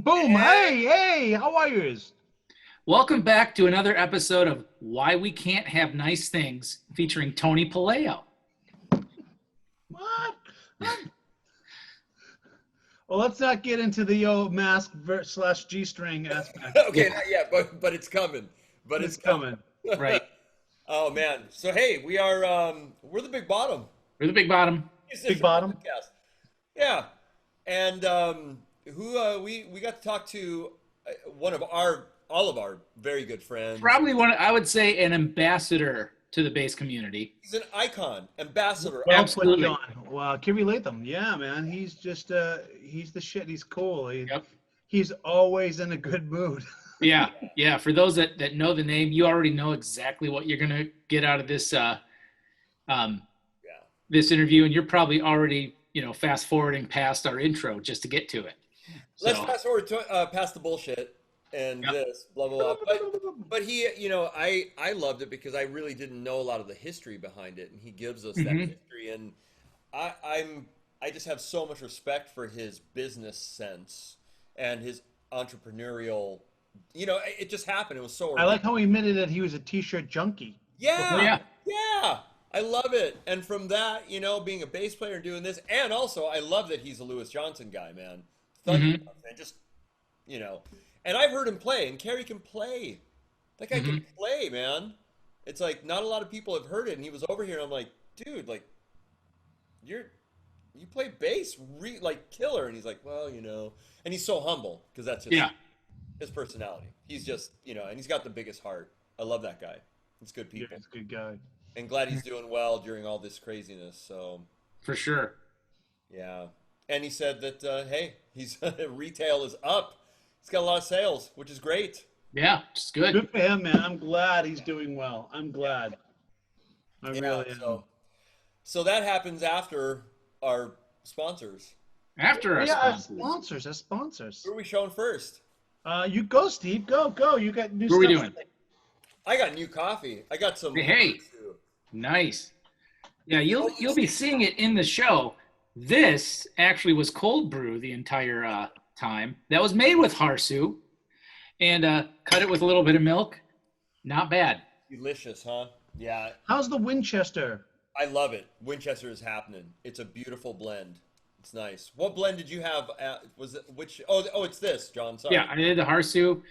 boom. Hey, how are you? Welcome back to another episode of Why We Can't Have Nice Things featuring Tony Puleo. What? Well, let's not get into the old mask slash G-string aspect. Okay, not yet, but it's coming. But It's coming. Right. Oh man. So hey, we're the Big Bottom. We're the Big Bottom. Big Bottom. Podcast. Yeah. And we got to talk to one of all of our very good friends. Probably I would say, an ambassador to the bass community. He's an icon, ambassador. Well Absolutely. put, John. Wow, Kerry Lathon. Yeah, man. He's just he's the shit. He's cool. He's always in a good mood. Yeah. For those that know the name, you already know exactly what you're gonna get out of this this interview, and you're probably already fast forwarding past our intro just to get to it. Let's fast forward to past the bullshit and this blah blah blah. But he, I loved it because I really didn't know a lot of the history behind it, and he gives us that history, and I just have so much respect for his business sense and his entrepreneurial. It just happened. It was so. I like how he admitted that he was a T-shirt junkie. Yeah. I love it. And from that, being a bass player and doing this, and also I love that he's a Louis Johnson guy, man. And just, and I've heard him play, and Kerry can play. That guy can play, man. It's like not a lot of people have heard it, and he was over here, and I'm like, dude, like, you play bass, like killer, and he's like, well, and he's so humble because that's his personality. He's just, and he's got the biggest heart. I love that guy. He's good people. Yeah, he's a good guy. And glad he's doing well during all this craziness. So For sure. yeah, and he said that hey, he's retail is up. He's got a lot of sales, which is great. Yeah, it's good. Good for him, man. I'm glad he's doing well. I'm glad. I really am. So that happens after our sponsors. After us. Our sponsors. Who are we showing first? You go, Steve. Go. You got new What are we stuff doing? today. I got new coffee. I got some. Hey. Nice. Yeah, you'll be seeing it in the show. This actually was cold brew the entire time. That was made with harsu, and cut it with a little bit of milk. Not bad. Delicious, huh? Yeah. How's the Winchester? I love it. Winchester is happening. It's a beautiful blend. It's nice. What blend did you have? Was it which? Oh, it's this, John. Sorry. Yeah, I did the harsu.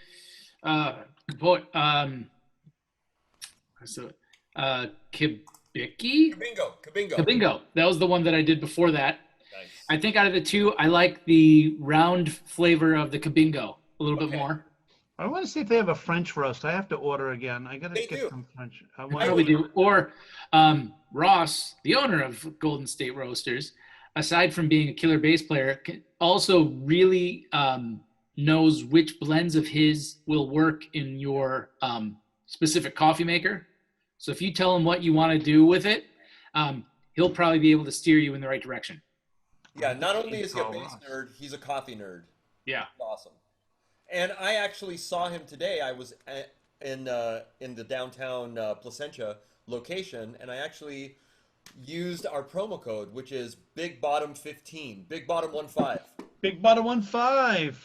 Kibiki? Kabingo. That was the one that I did before that. Nice. I think out of the two, I like the round flavor of the Kabingo a little bit more. I want to see if they have a French roast. I have to order again. I gotta They get do. some French. I probably do. Or Ross, the owner of Golden State Roasters, aside from being a killer bass player, also really knows which blends of his will work in your specific coffee maker. So if you tell him what you want to do with it, he'll probably be able to steer you in the right direction. Yeah, not only is he a bass nerd, he's a coffee nerd. Yeah. Awesome. And I actually saw him today. I was in the downtown Placentia location, and I actually used our promo code, which is Big Bottom 15, Big Bottom 15. Big Bottom 15.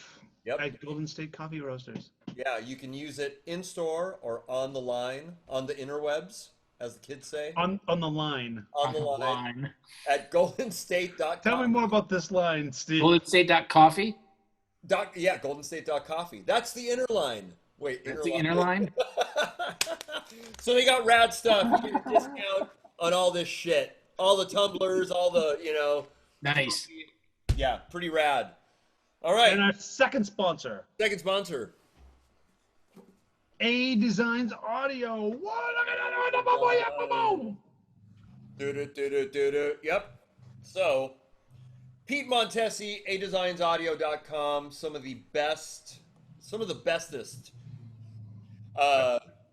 Yep. At Golden State Coffee Roasters. Yeah, you can use it in store or on the line, on the interwebs, as the kids say. On the line. On the line. At goldenstate.com. Tell me more about this line, Steve. GoldenState.coffee? Yeah, goldenstate.coffee. That's the inner line. Wait, That's the inner line? So they got rad stuff. You get a discount on all this shit. All the tumblers, all the, Nice. Yeah, pretty rad. All right. And our second sponsor. Second sponsor. A Designs Audio. What? Yep. So, Pete Montesi, adesignsaudio.com, some of the bestest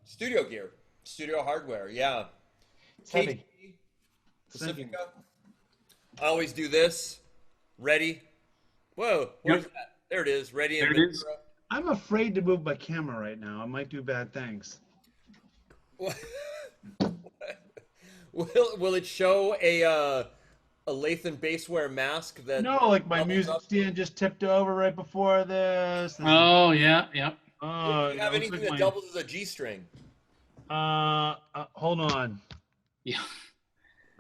studio gear, studio hardware. Yeah. It's heavy. Pacifica. I always do this. Ready? Whoa. Where's that? There it is. Ready and There it is. I'm afraid to move my camera right now. I might do bad things. Will it show a a Lathon Baseware mask that. No, like my doubles music up? stand just tipped over right before this. Oh, yeah, yeah. Do Oh, you have it looks anything like that doubles as a G string? Hold on. Yeah.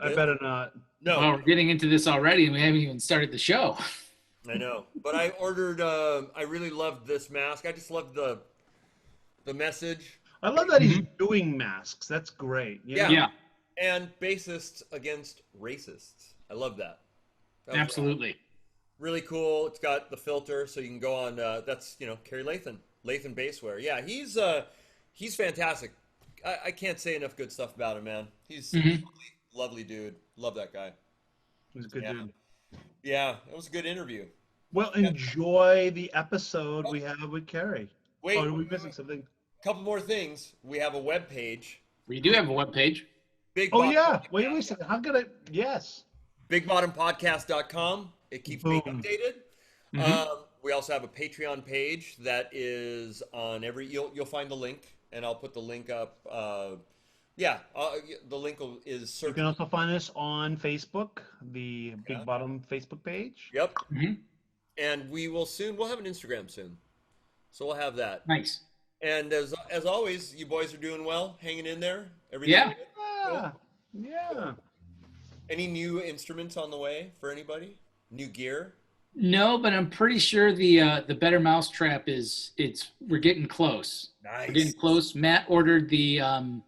I better not. No. Well, we're getting into this already, and we haven't even started the show. I know, but I ordered. I really loved this mask. I just loved the message. I love that he's Mhm. doing masks. That's great. You know? Yeah. Yeah, And bassists against racists. I love that. That was absolutely. really cool. It's got the filter, so you can go on. That's Kerry Lathon, Lathon Baseware. Yeah, he's fantastic. I can't say enough good stuff about him, man. He's a Mhm. lovely dude. Love that guy. He's a good Yeah. dude. Yeah, it was a good interview. Well, enjoy the episode we have with Kerry. Wait, Are we missing something? couple more things. We have a web page. We do have a webpage. Big Oh Bottom yeah. Wait Podcast. a second. How could I? Yes. BigBottomPodcast.com. It keeps being Boom. updated. Mhm. We also have a Patreon page that is on every. You'll find the link, and I'll put the link up. The link is You search. can also find us on Facebook, the Big Yeah. Bottom Facebook page. Yep. Mhm. And we'll have an Instagram soon, so we'll have that. Nice. And as always, you boys are doing well, hanging in there. Everything Yeah. good? Yeah. Yeah. Any new instruments on the way for anybody? New gear? No, but I'm pretty sure the Better Mousetrap we're getting close. Nice. We're getting close. Matt ordered the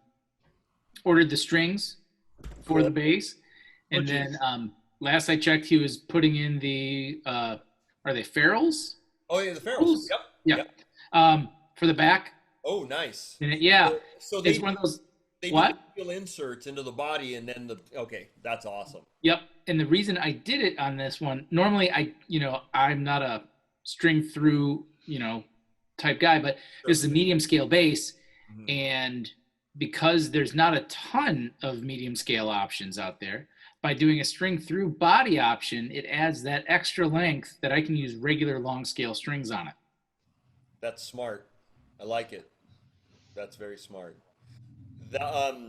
strings for the bass, and Which then is- last I checked, he was putting in the are they ferrules? Oh yeah, the ferrules. Yep. Yeah. Yep. For the back. Oh, nice. And yeah, So they it's one of those. they What? do steel inserts into the body, and then that's awesome. Yep. And the reason I did it on this one, normally I'm not a string through, type guy, but this is a medium scale bass. Mhm. And because there's not a ton of medium scale options out there, by doing a string through body option, it adds that extra length that I can use regular long scale strings on it. That's smart. I like it. That's very smart. I was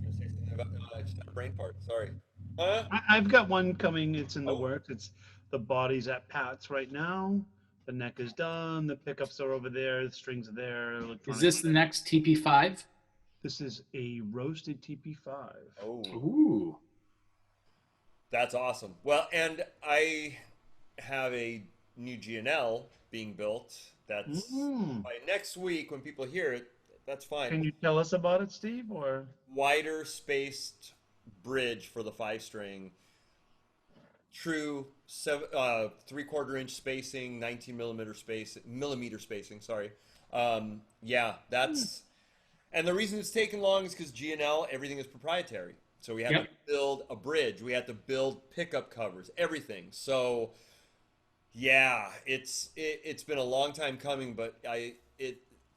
gonna say something about I just had a brain fart. Sorry. Huh? I've got one coming. It's in the Oh. works. It's the body's at Pat's right now. The neck is done. The pickups are over there. The strings are there. Is electronic- this the next TP5? This is a roasted TP5. Oh, Ooh. that's awesome. Well, and I have a new GNL being built. That's by next week when people hear it. That's fine. Can you tell us about it, Steve? Or Wider spaced bridge for the 5-string. True 3/4 inch spacing, 19 millimeter spacing. Sorry. Yeah, that's. And the reason it's taken long is because GNL, everything is proprietary. So we have to build a bridge. We have to build pickup covers, everything. So yeah, it's been a long time coming, but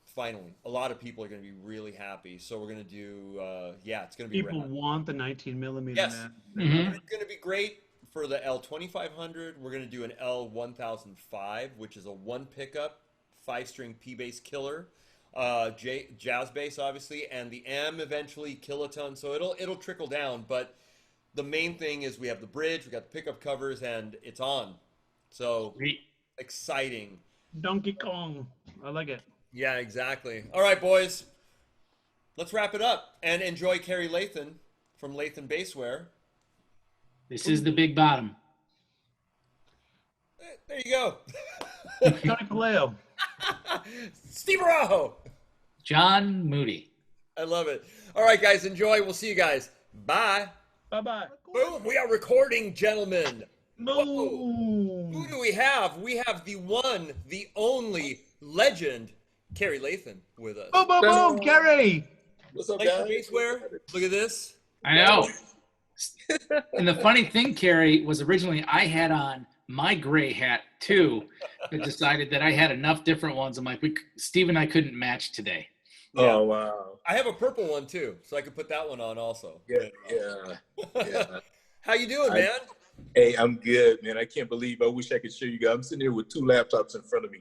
finally, a lot of people are going to be really happy. So we're going to do, it's going to be people rad. want the 19 millimeter? Yes. Man. Mhm. It's going to be great for the L2500. We're going to do an L1005, which is a one pickup, 5-string P-bass killer. Jazz bass, obviously, and the M eventually kiloton. So it'll trickle down, but the main thing is we have the bridge, we got the pickup covers, and it's on. So Sweet. exciting. Donkey Kong. I like it. Yeah, exactly. All right, boys. Let's wrap it up and enjoy Kerry Lathon from Lathon Baseware. This is the Big Bottom. There you go. Tony Puleo. Steve Arajo. John Moody. I love it. All right, guys, enjoy. We'll see you guys. Bye. Bye-bye. Boom. We are recording, gentlemen. Boom. Who do we have? We have the one, the only legend, Kerry Lathon, with us. Boom, boom, boom, Kerry. What's up, Lathon guys? Baseware. Look at this. I know. And the funny thing, Kerry, was originally I had on my gray hat too. I decided that I had enough different ones. I'm like, Steve and I couldn't match today. Yeah. Oh, wow. I have a purple one too, so I could put that one on also. Yeah. How you doing, man? Hey, I'm good, man. I can't believe I wish I could show you guys. I'm sitting here with 2 laptops in front of me.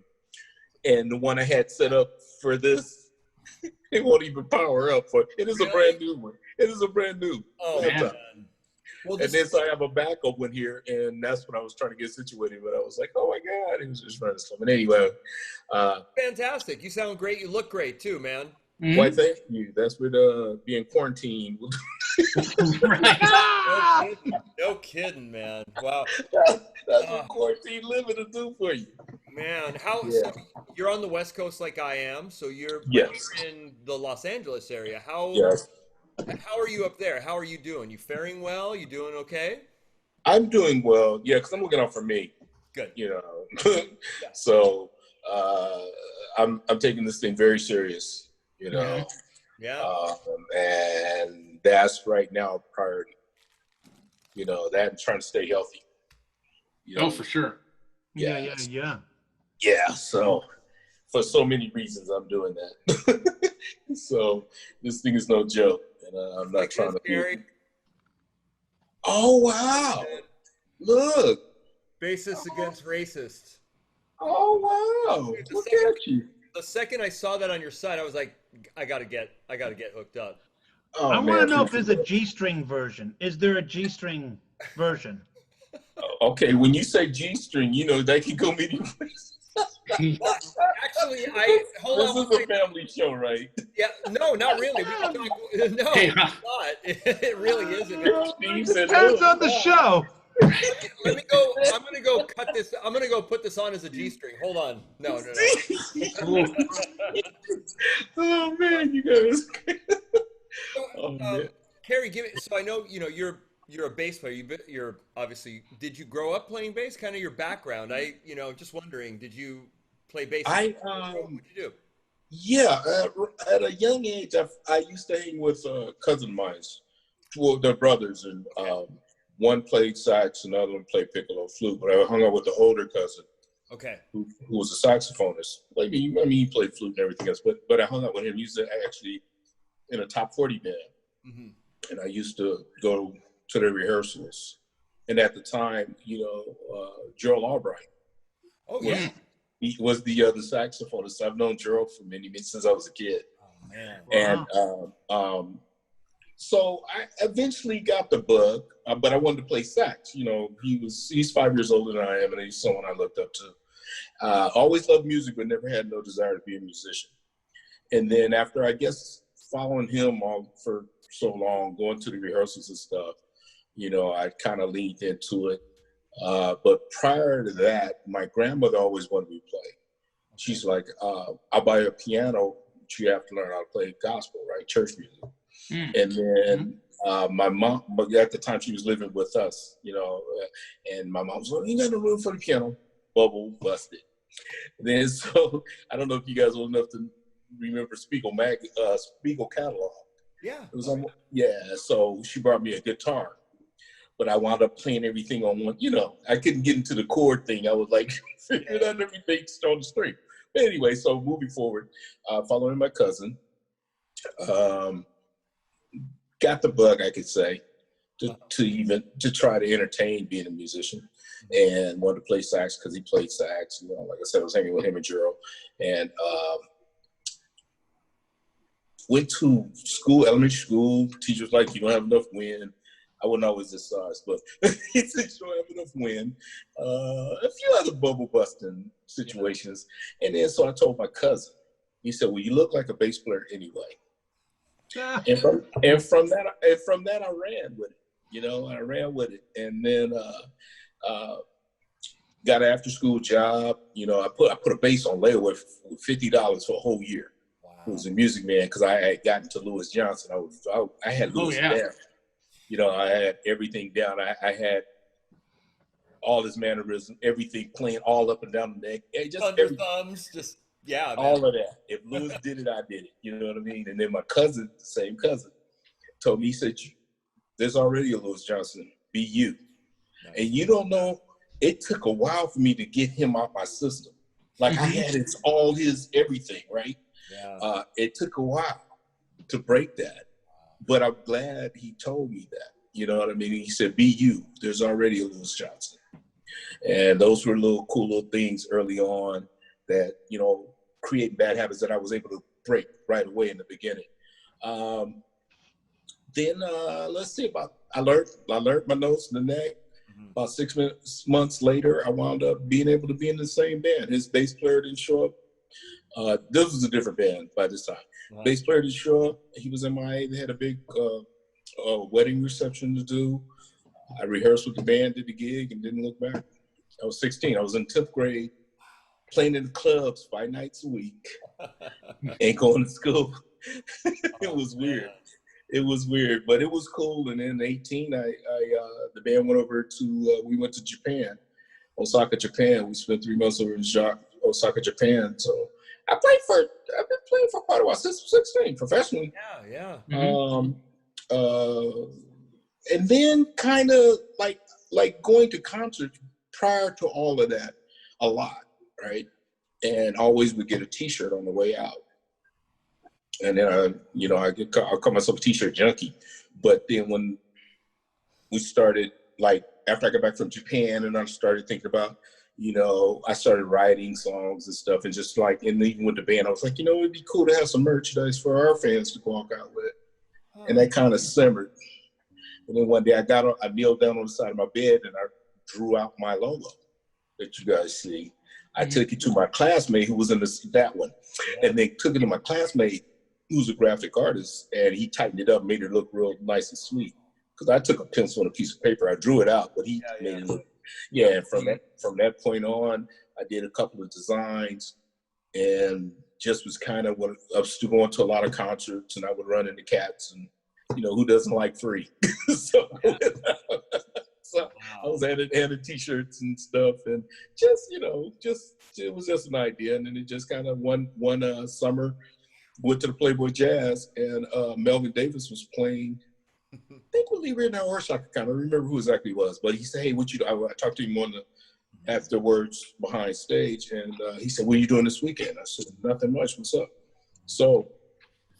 And the one I had set up for this, it won't even power up. It is a Really? brand new one. It is a brand new Oh, laptop. man. Well, And then so I have a backup one here, and that's when I was trying to get situated. But I was like, oh my God, he was just running stuff. And anyway, fantastic. You sound great. You look great too, man. Why, thank you. That's what being quarantined. Right. No kidding, man. Wow. That's what quarantine living to do for you. Man, how Yeah. so you're on the West Coast like I am, so you're in the Los Angeles area. How are you up there? How are you doing? You faring well? You doing okay? I'm doing well. Yeah, because I'm looking out for me. Good. You know. So I'm taking this thing very serious, you know. Yeah. And that's right now a priority. You know, that and trying to stay healthy. You know? Oh, for sure. Yeah. Yeah, so for so many reasons I'm doing that. So this thing is no joke. And I'm not trying to be. Oh, wow. Look. Bassist against racists. Oh, wow. Look at you. The second I saw that on your site, I was like, I gotta get hooked up. Oh, I want to know if there's a G-string version. Is there a G-string version? Okay, when you say G-string, you know, they can go many places. Actually, hold on. This is a family show, right? Yeah, no, not really. We can talk, no, it's not. It really isn't. Depends on the show. Let me go. I'm gonna go cut this. I'm gonna go put this on as a G-string. Hold on. No. Oh man, you guys. Oh, man. Kerry, give it. So I know you're a bass player. You're obviously. Did you grow up playing bass? Kind of your background. Just wondering. Did you play bass? What did you do? Yeah, at a young age, I used to hang with cousin of mine. Well, they're brothers, and one played sax, another one played piccolo flute. But I hung out with the older cousin, who was a saxophonist. Like he played flute and everything else. But I hung out with him. He was actually in a top 40 band, and I used to go to the rehearsals. And at the time, Gerald Albright. Oh yeah. He was the saxophonist. I've known Gerald for many since I was a kid. Oh man! Wow. And so I eventually got the bug, but I wanted to play sax. You know, he's 5 years older than I am, and he's someone I looked up to. Always loved music, but never had no desire to be a musician. And then after, I guess, following him all for so long, going to the rehearsals and stuff, I kind of leaned into it. But prior to that, my grandmother always wanted me to play. She's like, I'll buy a piano, but you have to learn how to play gospel, right? Church music. And then my mom, but at the time she was living with us, and my mom was like, you got no room for the piano. Bubble busted. And then so I don't know if you guys are old enough to remember Spiegel catalog. Yeah. It was so she brought me a guitar. But I wound up playing everything on one, I couldn't get into the chord thing. I was like, figuring out everything on the string. But anyway, so moving forward, following my cousin, got the bug, I could say, to try to entertain being a musician, and wanted to play sax because he played sax. Like I said, I was hanging with him and Gerald, and went to school, elementary school. Teachers like, you don't have enough wind. I wasn't always this size, but he said, you don't have enough wind. A few other bubble busting situations. And then so I told my cousin, he said, well, you look like a bass player anyway. And from that I ran with it. I ran with it. And then got an after school job. I put a bass on layaway for $50 for a whole year. Wow. It was a Music Man because I had gotten to Louis Johnson. I had Louis down. I had everything down. I had all his mannerisms, everything playing all up and down the neck. Thunder thumbs, man. All of that. If Louis did it, I did it. You know what I mean? And then my cousin, same cousin, told me, he said, there's already a Louis Johnson, be you. Nice. And you don't know, it took a while for me to get him out my system. Like I had all his everything, right? Yeah. It took a while to break that. But I'm glad he told me that. You know what I mean? He said, be you. There's already a Louis Johnson. And those were cool little things early on that, create bad habits that I was able to break right away in the beginning. Then let's see, about I learned my notes in the neck. About 6 months later, I wound up being able to be in the same band. His bass player didn't show up. This was a different band by this time. Bass player didn't show up. He was MIA. They had a big wedding reception to do. I rehearsed with the band, did the gig, and didn't look back. I was 16. I was in 10th grade, playing in the clubs 5 nights a week, and going to school. It was weird. It was weird, but it was cool. And then 18, the band went over to, we went to Japan, Osaka, Japan. We spent 3 months over in Osaka, Japan. So I've been playing for quite a while, since 16, professionally. Yeah. And then kind of like going to concerts prior to all of that a lot, right? And always would get a T-shirt on the way out. And then I call myself a T-shirt junkie. But then when we started, like after I got back from Japan, and I started thinking about, I started writing songs and stuff, and just like, and even with the band, I was like, it'd be cool to have some merchandise for our fans to walk out with. And that kind of simmered. And then one day I kneeled down on the side of my bed and I drew out my logo that you guys see. I took it to my classmate who was in that one, and they took it to my classmate who's a graphic artist, and he tightened it up, made it look real nice and sweet. Because I took a pencil and a piece of paper, I drew it out, but he made it look. Yeah, and from that point on, I did a couple of designs, and just was kind of up to going to a lot of concerts, and I would run into cats, and who doesn't like free? So I was handing T-shirts and stuff, and it was just an idea, and then it just kind of one summer went to the Playboy Jazz, and Melvin Davis was playing. I think with Lee Ritenour or I can't remember who exactly it was, but he said, "Hey, what you do?" I talked to him on the afterwards behind stage, and he said, "What are you doing this weekend?" I said, "Nothing much. What's up?" So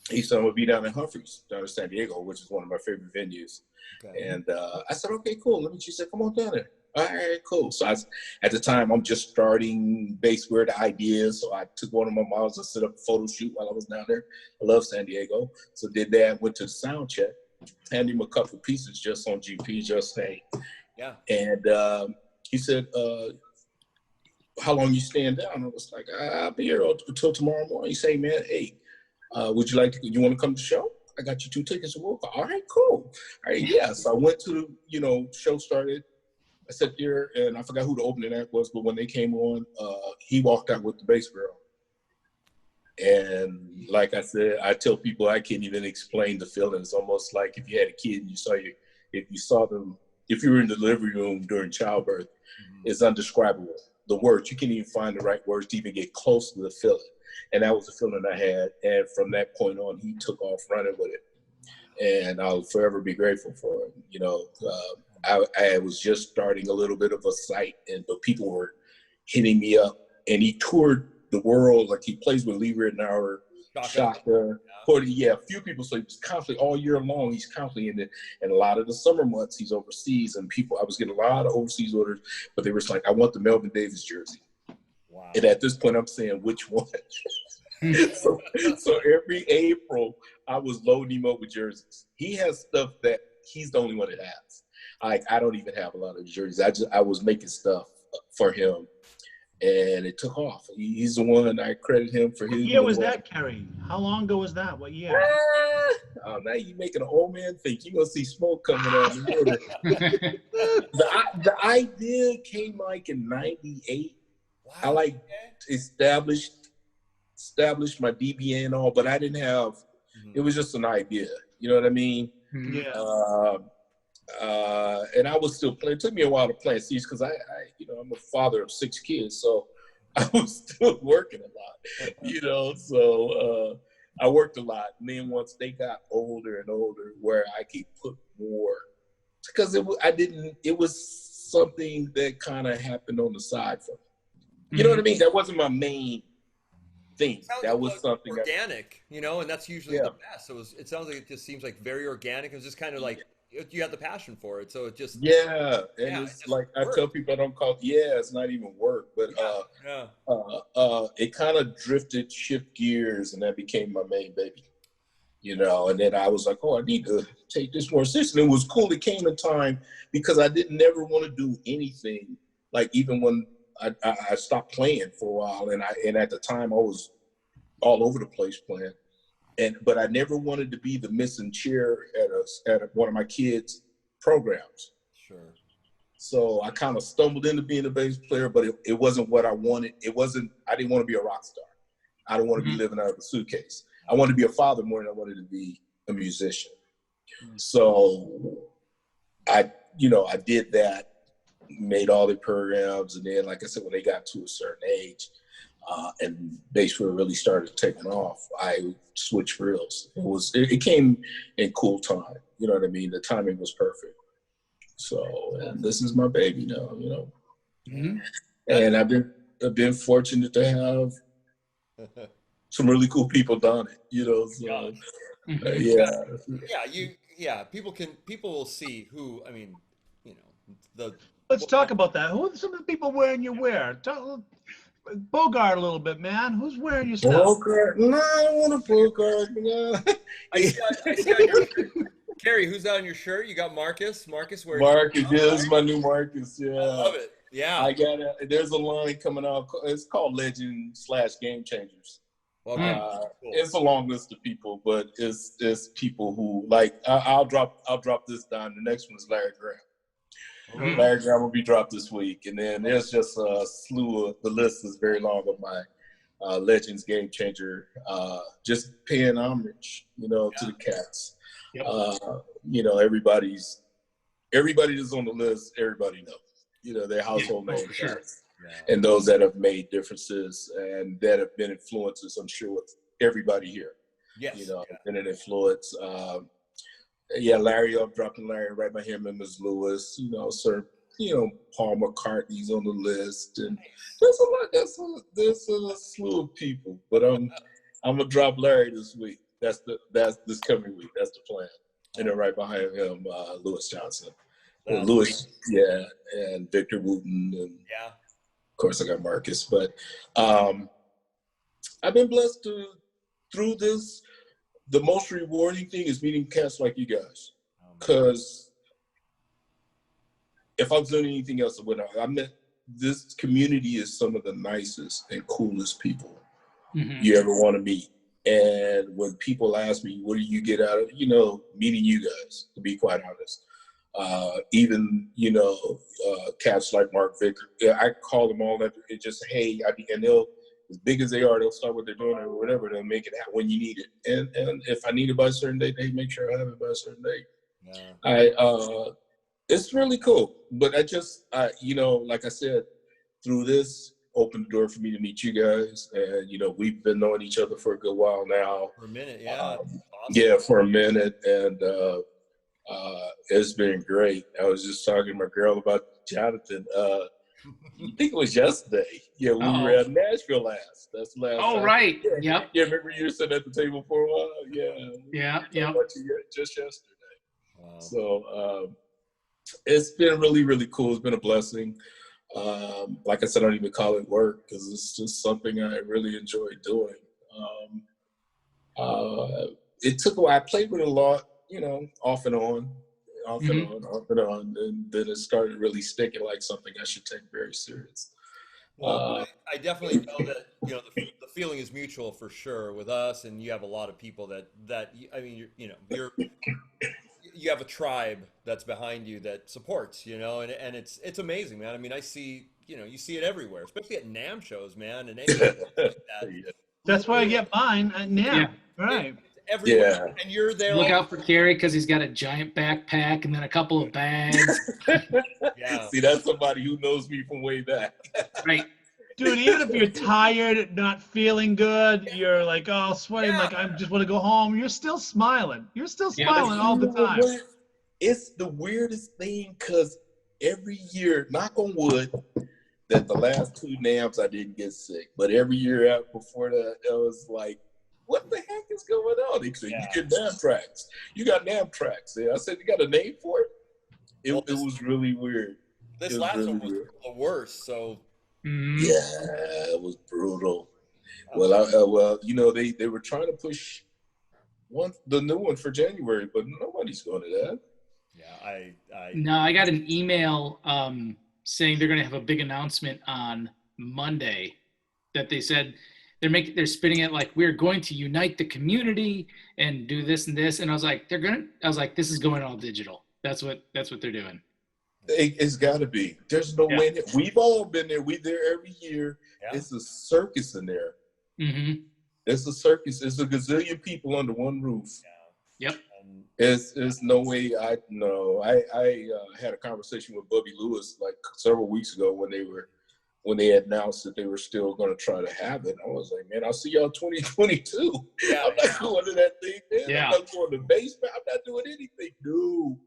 he said, "I'm gonna be down in Humphreys, down in San Diego, which is one of my favorite venues." Okay. And I said, "Okay, cool." She said, "Come on down there." All right, cool. So at the time, I'm just starting base where the ideas. So I took one of my models and set up a photo shoot while I was down there. I love San Diego. So did that, went to the sound check, handed him a couple pieces just on GP, just say. Yeah. And he said, "How long you staying down?" I was like, "I'll be here until tomorrow morning." He said, "Man, hey, would you want to come to the show? I got you 2 tickets to work." All right, cool. All right, yeah. So I went to, show started. I sat there, and I forgot who the opening act was, but when they came on, he walked out with the bass girl. And like I said, I tell people I can't even explain the feeling. It's almost like if you had a kid and if you were in the delivery room during childbirth, it's indescribable. The words, you can't even find the right words to even get close to the feeling. And that was the feeling I had. And from that point on, he took off running with it. And I'll forever be grateful for him. I was just starting a little bit of a site, but people were hitting me up. And he toured the world, like he plays with Lee Ritenour, Shaka. A few people. So he was constantly all year long. He's constantly in it, and a lot of the summer months he's overseas. And I was getting a lot of overseas orders, but they were like, "I want the Melvin Davis jersey." Wow. And at this point, I'm saying, which one? so every April, I was loading him up with jerseys. He has stuff that he's the only one that has. I don't even have a lot of jerseys. I was making stuff for him. And it took off. He's the one I credit him for his. What year was that, Kerry? How long ago was that? What year? Now you're making an old man think. You're going to see smoke coming out. The idea came like in 98. Wow. I established my DBA and all, but I didn't have, it was just an idea. You know what I mean? Yeah. And I was still playing. It took me a while to plant seeds because I'm a father of 6 kids, so I was still working a lot, So I worked a lot. And then once they got older and older, where I could put more, because it was something that kind of happened on the side for me. You know what I mean? That wasn't my main thing. That was something organic, and that's usually the best. So it sounds like it just seems like very organic. It was just kind of like. You have the passion for it, so it just it's like I tell people I don't call it's not even work, but it kind of shift gears, and that became my main baby. you know, and then I was like, oh, I need to take this more seriously. And it was cool. It came in time because I didn't never want to do anything. Like even when I stopped playing for a while, and at the time I was all over the place playing, but I never wanted to be the missing chair at one of my kids' programs. Sure. So I kind of stumbled into being a bass player, but it wasn't what I wanted. I didn't want to be a rock star. I don't want to be living out of a suitcase. I wanted to be a father more than I wanted to be a musician. So I did that, made all the programs, and then, like I said, when they got to a certain age, and bass really started taking off, I switched reels. It came in cool time. You know what I mean? The timing was perfect. So, and this is my baby now, you know. Mm-hmm. And I've been fortunate to have some really cool people done it, you know. So, People will see who, I mean, you know, Let's talk about that. Who are some of the people wearing your wear? Bogart a little bit, man. Who's wearing your stuff? Bogart? No, I don't want a Bogart. No. I see on your Kerry, who's on your shirt? You got Marcus. Marcus, where? Marcus, this is my new Marcus. Yeah, I love it. Yeah, there's a line coming out. It's called Legend/Game Changers. Okay. Cool. It's a long list of people, but it's people who like. I'll drop this down. The next one is Larry Graham. Mm-hmm. Larry Graham will be dropped this week, and then there's just a slew of. The list is very long of my Legends Game Changer. Just paying homage, you know, to the cats. Yep. You know, everybody that's on the list, everybody knows. You know, their household names. For sure. Yeah. And those that have made differences and that have been influences, I'm sure, with everybody here. Yes. You know, been an influence. Larry, I'm dropping Larry right by him and Ms. Lewis. You know, Paul McCartney's on the list, and there's a lot. There's a slew of people, but I'm gonna drop Larry this week. That's this coming week. That's the plan. And then right behind him, Lewis Johnson. Lewis, great. And Victor Wooten, and of course I got Marcus. But I've been blessed through this. The most rewarding thing is meeting cats like you guys, because if I was doing anything else, I met this community is some of the nicest and coolest people you ever want to meet. And when people ask me, what do you get out of, meeting you guys, to be quite honest, even, cats like Mark Vicker, I call them all that. It just, hey, and they'll, as big as they are, they'll start what they're doing or whatever. They'll make it happen when you need it. And if I need it by a certain date, they make sure I have it by a certain date. Yeah. It's really cool. But like I said, through this, opened the door for me to meet you guys. And, we've been knowing each other for a good while now. For a minute, yeah. Awesome. Yeah, for a minute. And it's been great. I was just talking to my girl about Jonathan. I think it was yesterday. Yeah, we were at Nashville last. That's the last time. Oh, right. Yep. Yeah, remember you were sitting at the table for a while? Yeah. Yeah. Just yesterday. Wow. So it's been really, really cool. It's been a blessing. Like I said, I don't even call it work because it's just something I really enjoy doing. It took a while. I played with it a lot, off and on. And then it started really sticking like something I should take very serious. Well, I definitely know that the feeling is mutual for sure with us, and you have a lot of people that you have a tribe that's behind you that supports, and it's amazing, man. I mean, I see you see it everywhere, especially at NAMM shows, man, and anything like that. That's why I get mine at NAMM, right? Everywhere, and you're there. Look out for Kerry because he's got a giant backpack and then a couple of bags. Yeah. See, that's somebody who knows me from way back. Right. Dude, even if you're tired, not feeling good, you're like, oh, sweating, like I just want to go home. You're still smiling. You're still smiling all the time. It's the weirdest thing because every year, knock on wood, that the last 2 NAMMs I didn't get sick. But every year before that, it was like, what the heck is going on? They said, you get NAMM tracks. You got NAMM tracks. I said, you got a name for it? It was really weird. This last one was the worst, so. Yeah, it was brutal. Well, they were trying to push the new one for January, but nobody's going to that. Yeah, No, I got an email saying they're going to have a big announcement on Monday that they said they're spinning it like we're going to unite the community and do this and this. And I was like, this is going all digital. That's what they're doing. It's got to be. There's no way. We've all been there. We're there every year. Yeah. It's a circus in there. Mm-hmm. It's a circus. It's a gazillion people under one roof. Yeah. Yep. It's no way. I had a conversation with Bubby Lewis like several weeks ago when they announced that they were still going to try to have it. I was like, man, I'll see y'all 2022. Yeah, I'm not going to that thing, man. Yeah. I'm not going to basement. I'm not doing anything. No.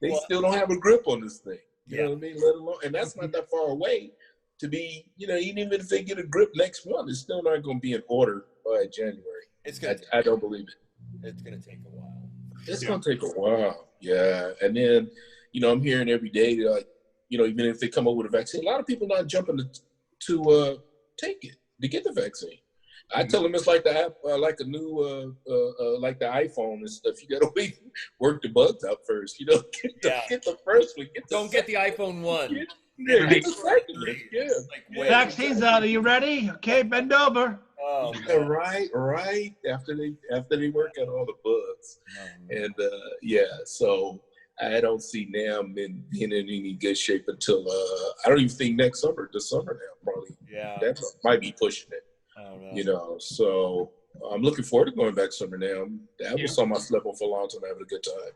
They still don't have a grip on this thing. You know what I mean? Let alone, and that's not that far away to be, even if they get a grip next month, it's still not going to be in order by January. I don't believe it. It's going to take a while. It's going to take a while. Yeah. And then, I'm hearing every day, like, even if they come up with a vaccine, a lot of people not jumping to take it, to get the vaccine. I tell them it's like the app, like a new, like the iPhone and stuff. You got to work the bugs out first. Get the first one. Don't get the iPhone 1. Get the second one. Yeah. Vaccine's out. Are you ready? Okay, bend over. Oh, yeah, right. After they work out all the bugs, and so I don't see NAMM being in any good shape until I don't even think next summer. This summer now, probably. Yeah, that might be pushing it. I don't know. So I'm looking forward to going back summer now. That was something I slept on for a long time. Having a good time.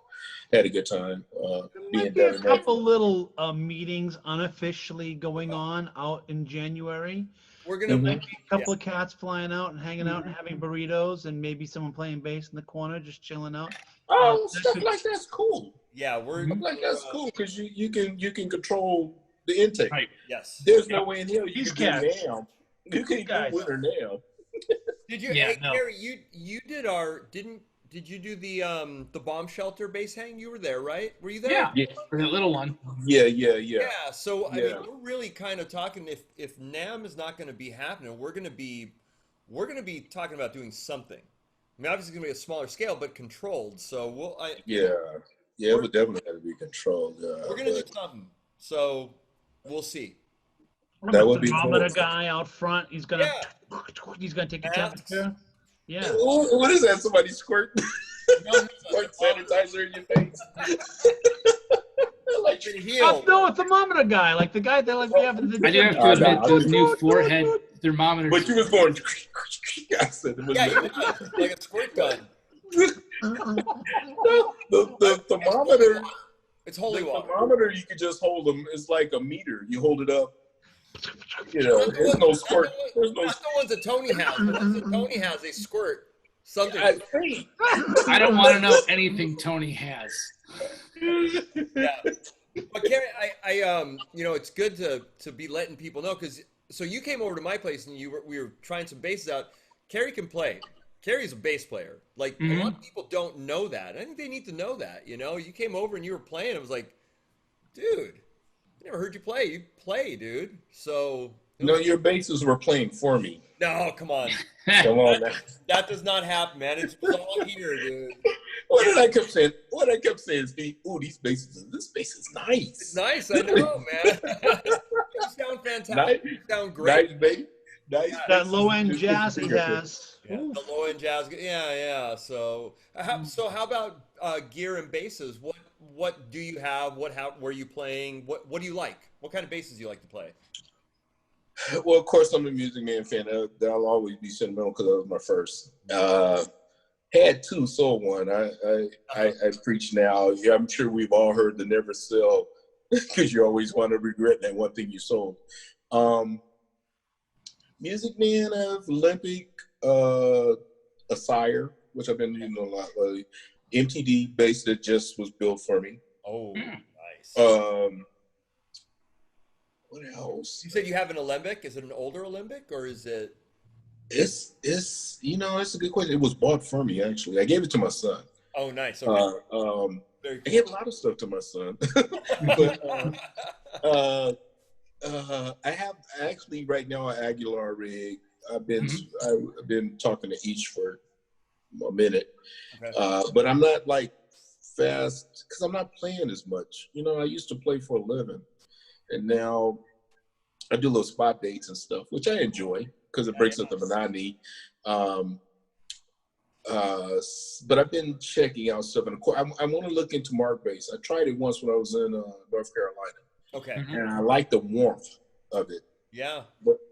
Had a good time. There might be a couple little meetings unofficially going on out in January. We're gonna be a couple of cats flying out and hanging out and having burritos, and maybe someone playing bass in the corner, just chilling out. Oh, stuff like that's cool. Yeah, that's cool because you can control the intake. Right. Yes. There's no way in hell you These can do cats. NAMM. You can't do winter NAMM. Did you? Yeah, hey, no. Kerry, you did you do the bomb shelter base hang? You were there, right? Were you there? Yeah. For the little one. Yeah. Yeah. So I mean, we're really kind of talking. If NAMM is not going to be happening, we're going to be talking about doing something. I mean, obviously, it's going to be a smaller scale, but controlled. So it would definitely have to be controlled. We're going to do something. So we'll see. That would be thermometer cool. guy out front. He's gonna take your temperature. Yeah. What is that? Somebody squirt sanitizer in your face? Like your heel. No, a thermometer guy, like the guy that we have in the I do have to admit those new forehead thermometers. But you was going. I said it was like a squirt gun. The thermometer. It's holy water. The thermometer, you could just hold them. It's like a meter. You hold it up. There's no squirt. There's no. That's the ones that Tony has. The ones that Tony has, they squirt something. I don't want to know anything Tony has. Yeah. But Kerry, I it's good to be letting people know because you came over to my place and we were trying some basses out. Kerry can play. Kerry's a bass player. Like a lot of people don't know that. I think they need to know that. You came over and you were playing. I was like, dude, I never heard you play. You play, dude. So no, your basses were playing for me. No, come on. Come on, that does not happen, man. It's all here, dude. What I kept saying is, these basses. This bass is nice. It's nice, I know, man. You sound fantastic. You sound great. Nice bass. Nice. That low end jazz he has. Yeah, the low end jazz. Yeah. So how about gear and basses? What do you have? Where are you playing? What do you like? What kind of basses do you like to play? Well, of course, I'm a Music Man fan. That'll always be sentimental because that was my first. Had two, sold one. I preach now. Yeah, I'm sure we've all heard the never sell because you always want to regret that one thing you sold. Music Man of Olympic, a Sire, which I've been using a lot lately. MTD bass that just was built for me. Oh, nice. What else? You said you have an Alembic. Is it an older Alembic or is it? It's it's a good question. It was bought for me actually. I gave it to my son. Oh, nice. Okay. I gave a lot of stuff to my son, but I have actually right now an Aguilar rig. I've been talking to each for a minute. Okay. But I'm not like fast because I'm not playing as much. You know, I used to play for a living, and now I do little spot dates and stuff, which I enjoy because it breaks up the monotony. But I've been checking out stuff, and of course, I want to look into Mark Bass. I tried it once when I was in North Carolina. Okay. And I like the warmth of it. Yeah.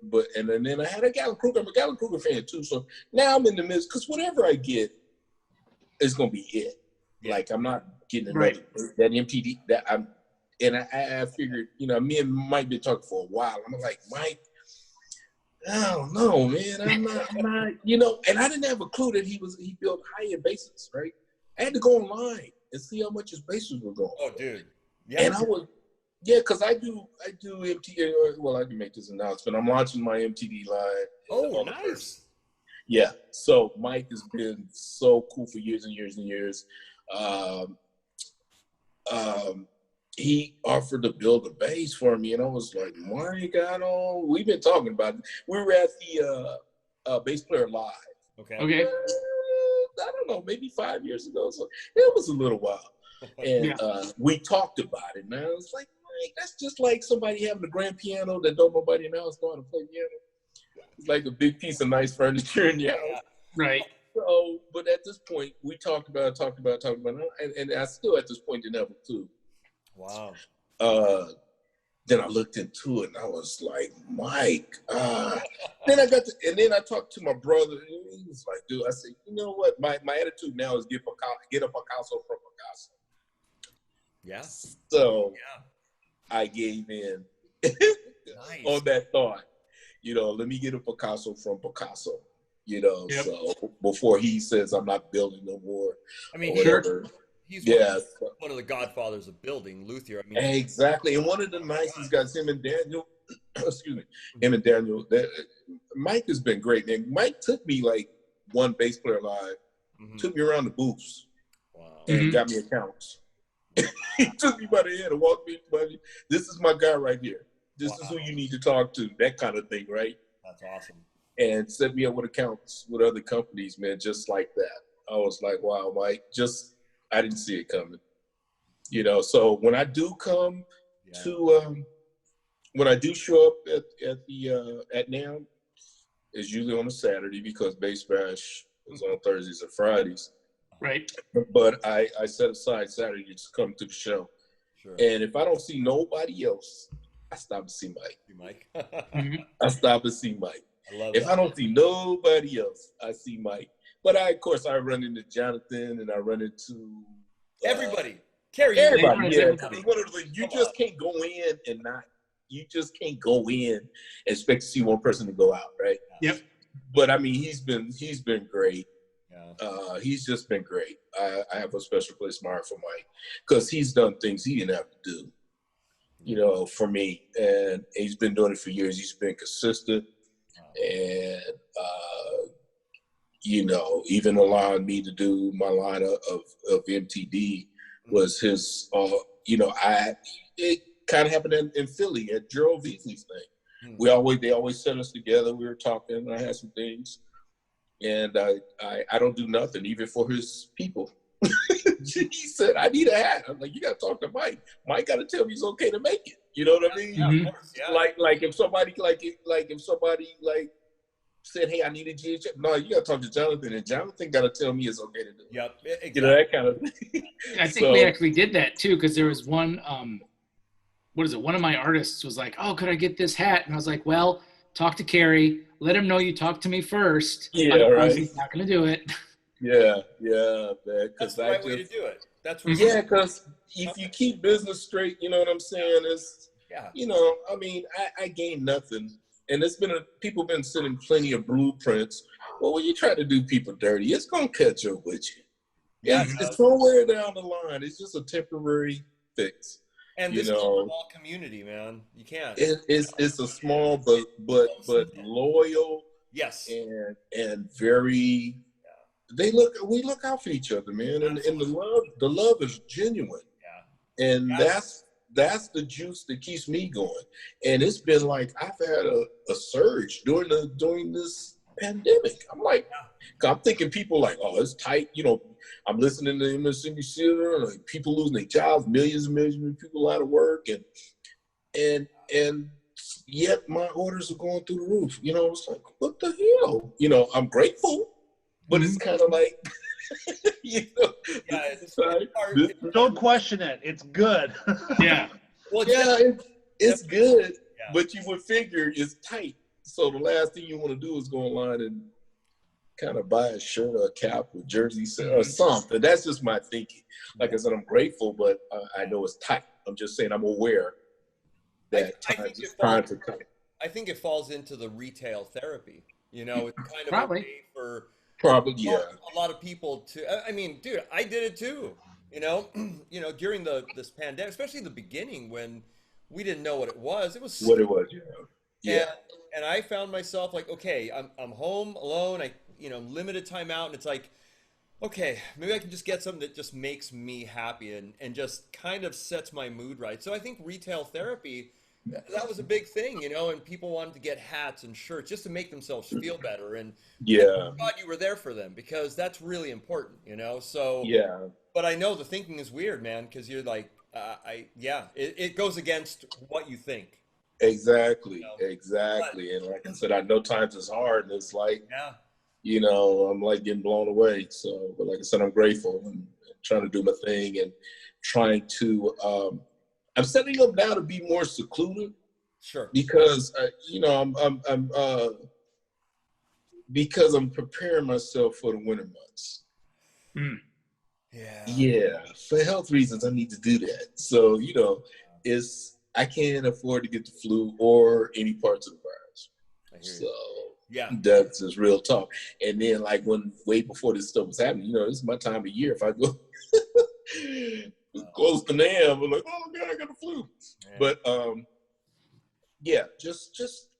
But and then I had a Gallon Kruger. I'm a Gallon Kruger fan too. So now I'm in the midst because whatever I get is gonna be it. Yeah. Like I'm not getting another that MTD that I'm. And I figured, you know, me and Mike been talking for a while. I'm like, Mike, I don't know, man. I'm not, you know. And I didn't have a clue that he built high-end basses, right? I had to go online and see how much his basses were going. Oh, dude. Yeah. And I was. Yeah, because I do MTD. Well, I can make this announcement. I'm launching my MTD line. Oh, nice. Yeah. So Mike has been so cool for years and years and years. He offered to build a bass for me, and I was like, Mike, we've been talking about it. We were at the Bass Player Live. Okay. Okay. I don't know, maybe 5 years ago. So it was a little while. And we talked about it, man. I was like, that's just like somebody having a grand piano that don't nobody in the house know how to play piano. It's like a big piece of nice furniture in your house. Right. So, but at this point, we talked about it, and I still at this point didn't have a clue. Wow. Then I looked into it, and I was like, Mike. Then I talked to my brother, and he was like, dude, I said, you know what? My attitude now is get a Picasso from Picasso. Yeah. So I gave in on that thought. You know, let me get a Picasso from Picasso. You know, so before he says I'm not building no more. I mean, whatever. He's one of the godfathers of building, Luthier. I mean, exactly. And one of the nicest guys, him and Daniel. Excuse me, him and Daniel. Mike has been great. And Mike took me like one Bass Player Live, took me around the booths, and got me accounts. He took me by the hand and walked me, buddy. This is my guy right here. This is who you need to talk to. That kind of thing, right? That's awesome. And set me up with accounts with other companies, man, just like that. I was like, wow, Mike, I didn't see it coming. You know, so when I do come to, when I do show up at NAMM, it's usually on a Saturday because Bass Bash is on Thursdays and Fridays. Right. But I set aside Saturday to just come to the show. Sure. And if I don't see nobody else, I stop to see Mike. Mike. I stop to see Mike. I love if that. I don't see nobody else, I see Mike. But of course, I run into Jonathan and I run into everybody. Kerry, everybody. Yeah, one of the, you just can't go in and not. You just can't go in and expect to see one person to go out, right? Yep. But I mean, he's been great. Yeah. He's just been great. I have a special place in my heart for Mike because he's done things he didn't have to do, you know, for me. And he's been doing it for years. He's been consistent. And, you know, even allowing me to do my line of MTD was his, you know, it kind of happened in Philly at Gerald Beasley's thing. They always set us together. We were talking. I had some things. And I don't do nothing, even for his people. He said, I need a hat. I'm like, you got to talk to Mike. Mike got to tell me it's okay to make it. You know what I mean? Yeah, of course. Yeah. Like if somebody said, hey, I need a GH. No, you got to talk to Jonathan, and Jonathan got to tell me it's okay to do it. Yep, exactly. You know, that kind of thing. I think we actually did that too, because there was one, one of my artists was like, oh, could I get this hat? And I was like, well, talk to Kerry. Let him know you talked to me first. Yeah, right. He's not going to do it. Yeah, man. That's the right way to do it. That's what because if you keep business straight, you know what I'm saying? It's, you know, I mean, I gain nothing. And people been sending plenty of blueprints. Well, when you try to do people dirty, it's going to catch up with you. Yeah, it's somewhere down the line. It's just a temporary fix. And this is a small community, man. You can't. It's a small but loyal. Yes. And very. We look out for each other, man, and the love is genuine. Yeah. And that's the juice that keeps me going. And it's been like I've had a surge during this pandemic. I'm like, I'm thinking people like, oh, it's tight. You know, I'm listening to MSNBC, like people losing their jobs, millions and millions of people out of work, and yet my orders are going through the roof. You know, it's like, what the hell? You know, I'm grateful, but it's kind of like, you know, don't question it. It's good. Yeah. Well, it's good, yeah. but you would figure it's tight. So the last thing you want to do is go online and kind of buy a shirt or a cap or jersey or something. That's just my thinking. Like I said, I'm grateful, but I know it's tight. I'm just saying I'm aware that times are tight. I think it falls into the retail therapy. You know, it's kind of Probably. a way for a lot of people to. I mean, dude, I did it too. You know, during this pandemic, especially the beginning when we didn't know what it was. It was what it was. Yeah. And I found myself like, okay, I'm home alone. Limited time out, and it's like, okay, maybe I can just get something that just makes me happy and just kind of sets my mood right. So I think retail therapy, that was a big thing, you know, and people wanted to get hats and shirts just to make themselves feel better. And I'm glad you were there for them because that's really important, you know. So but I know the thinking is weird, man, because you're like, it goes against what you think. Exactly, You know? exactly. And like I said, I know times is hard, and it's like, Yeah. you know, I'm like getting blown away. So, but like I said, I'm grateful and trying to do my thing and trying to. I'm setting up now to be more secluded. Sure. Because you know, because I'm preparing myself for the winter months. Mm. Yeah, for health reasons, I need to do that. So, you know, I can't afford to get the flu or any parts of the virus. So that's just real talk. And then, like way before this stuff was happening, you know, this is my time of year. If I go close to NAM, I'm like, oh God, I got the flu. Man. But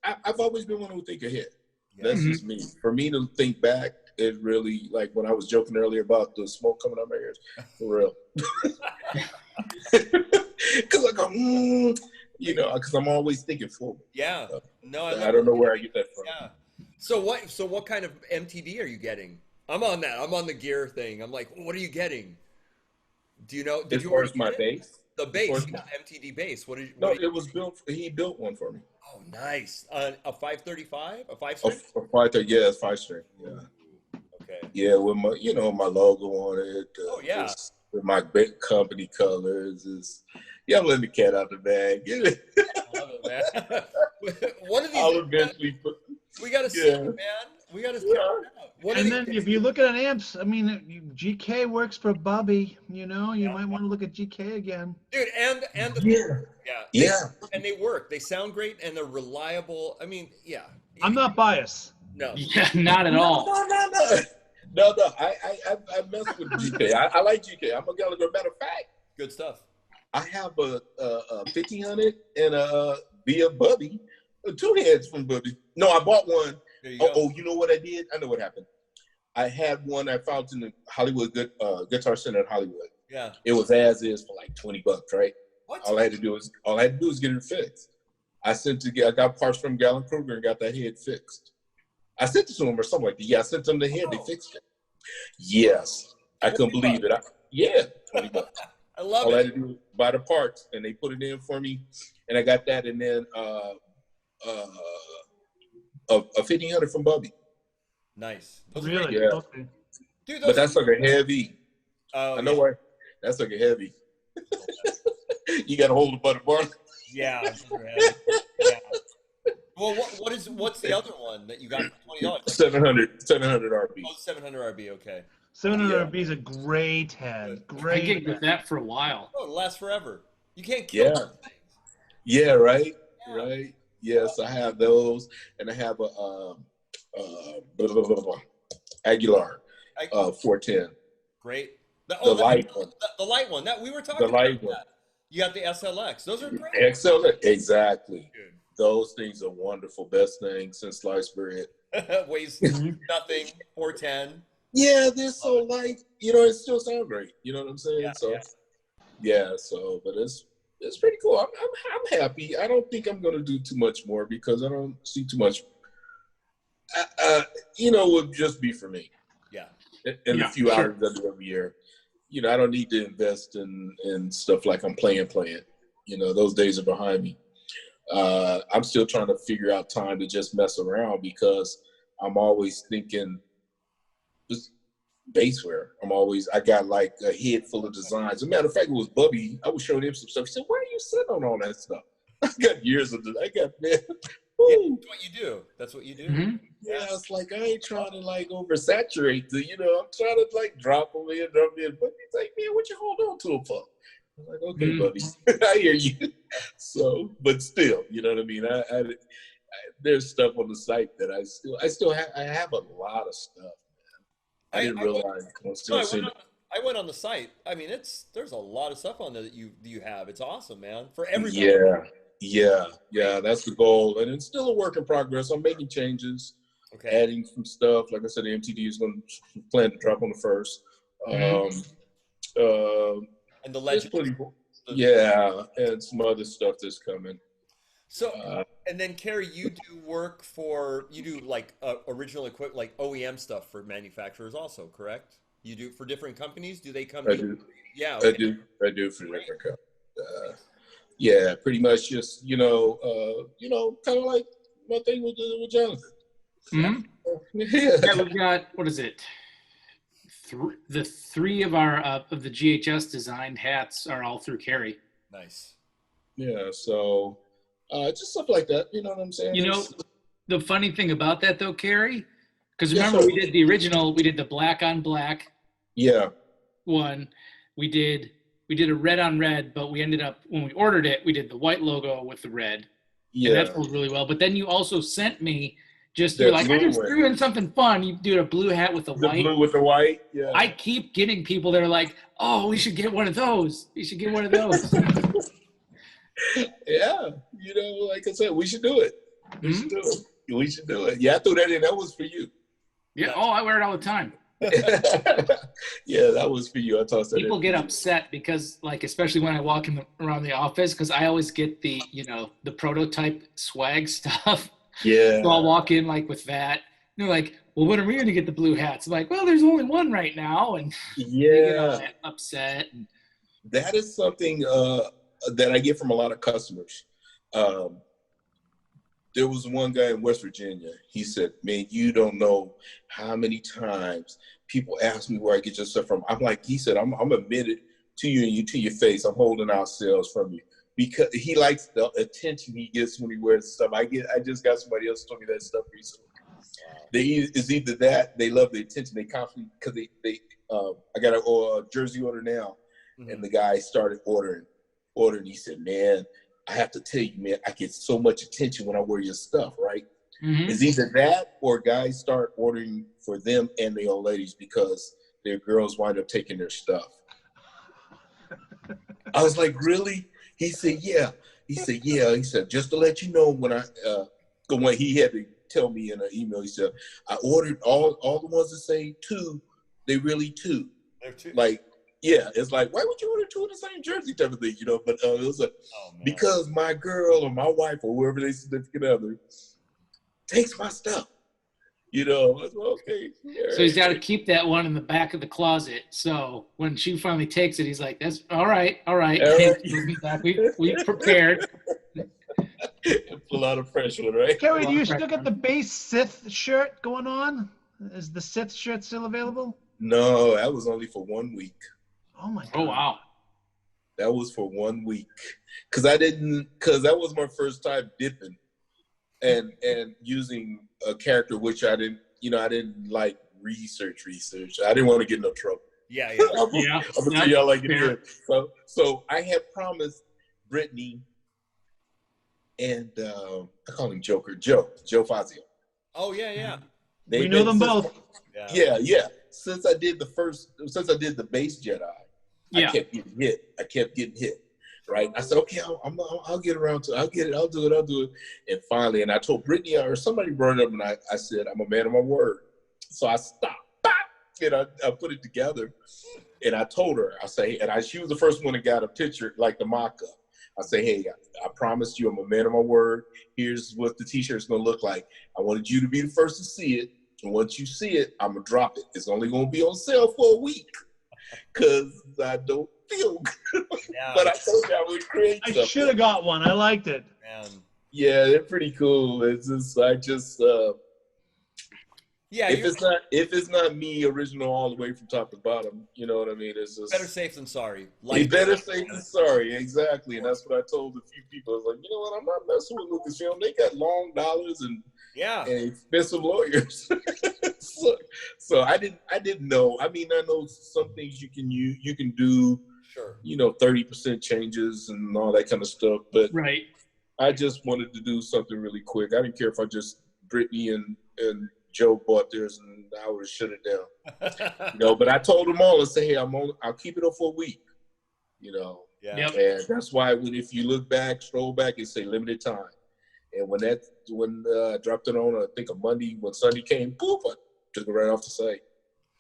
I've always been one who think ahead. That's just me. For me to think back, it really, like when I was joking earlier about the smoke coming out of my ears, for real. Because I go, you know, because I'm always thinking forward. Yeah. No, I don't know where I get that from. Yeah. So what kind of MTD are you getting? I'm on that. I'm on the gear thing. I'm like, what are you getting? Do you know? Did you order my base? The base, MTD base. It was built. He built one for me. Oh, nice. A 535, a 5 string. A 530, yeah, it's 5 string. Yeah. Okay. Yeah, with my, you know, my logo on it. With my big company colors. I'm letting the cat out the bag. I love it, man. One of these. I'll eventually we gotta see it, man. We gotta check it out. And then if you look at an amps, I mean, GK works for Bubby. You know, you might want to look at GK again, dude. And and they work. They sound great and they're reliable. I mean, I'm not biased. No. Yeah, not at all. No. I mess with GK. I like GK. I'm a Gallagher. Matter of fact, good stuff. I have a 1500 and a via Bubby, 2 heads from Bubby. No, I bought one. You know what I did? I know what happened. I had one I found in the Hollywood Guitar Center in Hollywood. Yeah. It was as is for like $20, right? What? All I had to do is get it fixed. I got parts from Gallon Kruger and got that head fixed. I sent it to him or something like that. Yeah, I sent them the head. They fixed it. Yes. I couldn't believe it. $20. I love it. All I had to do was buy the parts, and they put it in for me, and I got that, and then a 1500 from Bubby. Nice. Really? Yeah. Okay. Dude, but that's like a heavy. Oh, I know why. That's like a heavy. You got to hold the butter bar. Yeah. Well, what's the other one that you got for $20? 700 RB. Oh, 700 RB. Okay. 700 RB is a great head. I get with that for a while. Oh, it'll last forever. You can't kill those things. Yeah, right. Yeah. Right. Yes, I have those, and I have a Aguilar 410. Great. The light one. The light one. That we were talking about that. You got the SLX. Those are great. XLX. Exactly. Dude. Those things are wonderful. Best thing since sliced bread. Weighs nothing. 410. Yeah, they're so light. You know, it still sounds great. You know what I'm saying? But it's pretty cool. I'm happy. I don't think I'm gonna do too much more because I don't see too much You know, would just be for me. Yeah. In the few hours I do every year. You know, I don't need to invest in stuff like I'm playing. You know, those days are behind me. I'm still trying to figure out time to just mess around because I'm always thinking just baseware. I got like a head full of designs. As a matter of fact, it was Bubby. I was showing him some stuff. He said, "Why are you sitting on all that stuff?" I got years of this. Yeah, that's what you do. That's what you do. Mm-hmm. Yeah, it's like I ain't trying to like oversaturate the, you know, I'm trying to like drop them in. But he's like, man, what you hold on to them for? I'm like, okay, buddy, I hear you. So, but still, you know what I mean? I there's stuff on the site that I have a lot of stuff, man. I didn't realize. I went on the site. I mean, there's a lot of stuff on there that you have. It's awesome, man. For everybody. Yeah. That's the goal, and it's still a work in progress. I'm making changes, adding some stuff. Like I said, the MTD is going to plan to drop on the 1st. And the legend. And some other stuff that's coming. So, and then Kerry, you do like original equipment, like OEM stuff for manufacturers also, correct? You do for different companies? Do they come to you? Yeah. Okay. I do for different companies. Yeah, pretty much just, kind of like my thing with Jonathan. Mm-hmm. Yeah, we've got, what is it? The 3 of our of the GHS designed hats are all through Kerry. Nice. Yeah, so just stuff like that. You know what I'm saying? You know, the funny thing about that though, Kerry, because remember we did the original, we did the black on black. Yeah. One, we did a red on red, but we ended up, when we ordered it, we did the white logo with the red. Yeah. And that sold really well. But then you also sent me you're like, I just threw in something fun. You do a blue hat with the white. The blue with the white, yeah. I keep getting people that are like, oh, we should get one of those. We should get one of those. Yeah. Like I said, we should do it. We should do it. Yeah, I threw that in. That was for you. Yeah. Oh, I wear it all the time. Yeah, that was for you. I tossed that. People get upset because, like, especially when I walk around the office, because I always get the prototype swag stuff. Yeah. So I'll walk in like with that. And they're like, "Well, when are we going to get the blue hats?" I'm like, "Well, there's only one right now," and they get all upset. That is something that I get from a lot of customers. There was one guy in West Virginia. He said, "Man, you don't know how many times people ask me where I get your stuff from." I'm like, he said, I'm admitted to you and you to your face. I'm holding out sales from you because he likes the attention he gets when he wears stuff. I just got somebody else told me that stuff recently. It's either that they love the attention. They constantly because they I got a jersey order now, and the guy started ordering. He said, "Man, I have to tell you, man, I get so much attention when I wear your stuff, right?" Mm-hmm. It's either that or guys start ordering for them and their old ladies because their girls wind up taking their stuff. I was like, really? He said, yeah. He said, just to let you know, when he had to tell me in an email, he said, I ordered all the ones that say 2, they really 2. They're 2. Like, yeah, it's like, why would you order 2 of the same jersey type of thing, But it was like, because my girl or my wife or whoever they significant other takes my stuff, Okay. So he's got to keep that one in the back of the closet. So when she finally takes it, he's like, "That's all right." We prepared. Pull out a fresh one, right? Kerry, do you still get the base Sith shirt going on? Is the Sith shirt still available? No, that was only for 1 week. Oh my God. Oh wow. That was for 1 week. Because that was my first time dipping and using a character which I didn't like research. I didn't want to get in no trouble. Yeah. I'm gonna tell y'all like it is. So I had promised Brittany and I call him Joe Fazio. Oh yeah. We know them both. Yeah. Since I did the base Jedi, I kept getting hit. Right. I said, okay, I'll get around to it. I'll do it. And finally, I told Brittany or somebody brought it up, and I said, I'm a man of my word. So I stopped. And I put it together. And I told her, she was the first one that got a picture, like the mock-up. I say, hey, I promised you I'm a man of my word. Here's what the t-shirt's going to look like. I wanted you to be the first to see it. And once you see it, I'm going to drop it. It's only going to be on sale for a week because I don't feel good. Yeah. But I told you I would create something. I should have got one. I liked it. Man. Yeah, they're pretty cool. It's just, Yeah, if it's not me original all the way from top to bottom, you know what I mean? It's just better safe than sorry. Better safe than sorry, exactly. And that's what I told a few people. I was like, you know what? I'm not messing with Lucasfilm. They got long dollars and expensive lawyers. so I didn't know. I mean, I know some things you can do. Sure. 30% changes and all that kind of stuff. But right. I just wanted to do something really quick. I didn't care if I just Brittany and Joe bought theirs and I would have shut it down. But I told them all and say, hey, I'll keep it up for a week. Yeah. Yep. And that's why if you look back, scroll back, it say limited time. And when I dropped it on, I think a Monday, when Sunday came, poof, I took it right off the site.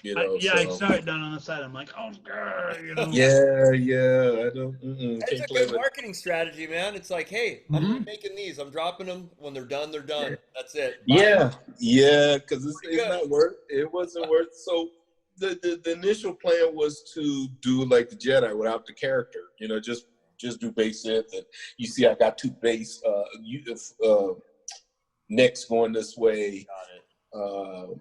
I saw it down on the side. I'm like, oh, God, Yeah. I don't. It's a good marketing strategy, man. It's like, hey, I'm making these. I'm dropping them. When they're done, they're done. Yeah. That's it. Yeah, because it's not worth. It wasn't worth. So the initial plan was to do like the Jedi without the character. Just do bass synth. And you see, I got two bass necks going this way. Got it.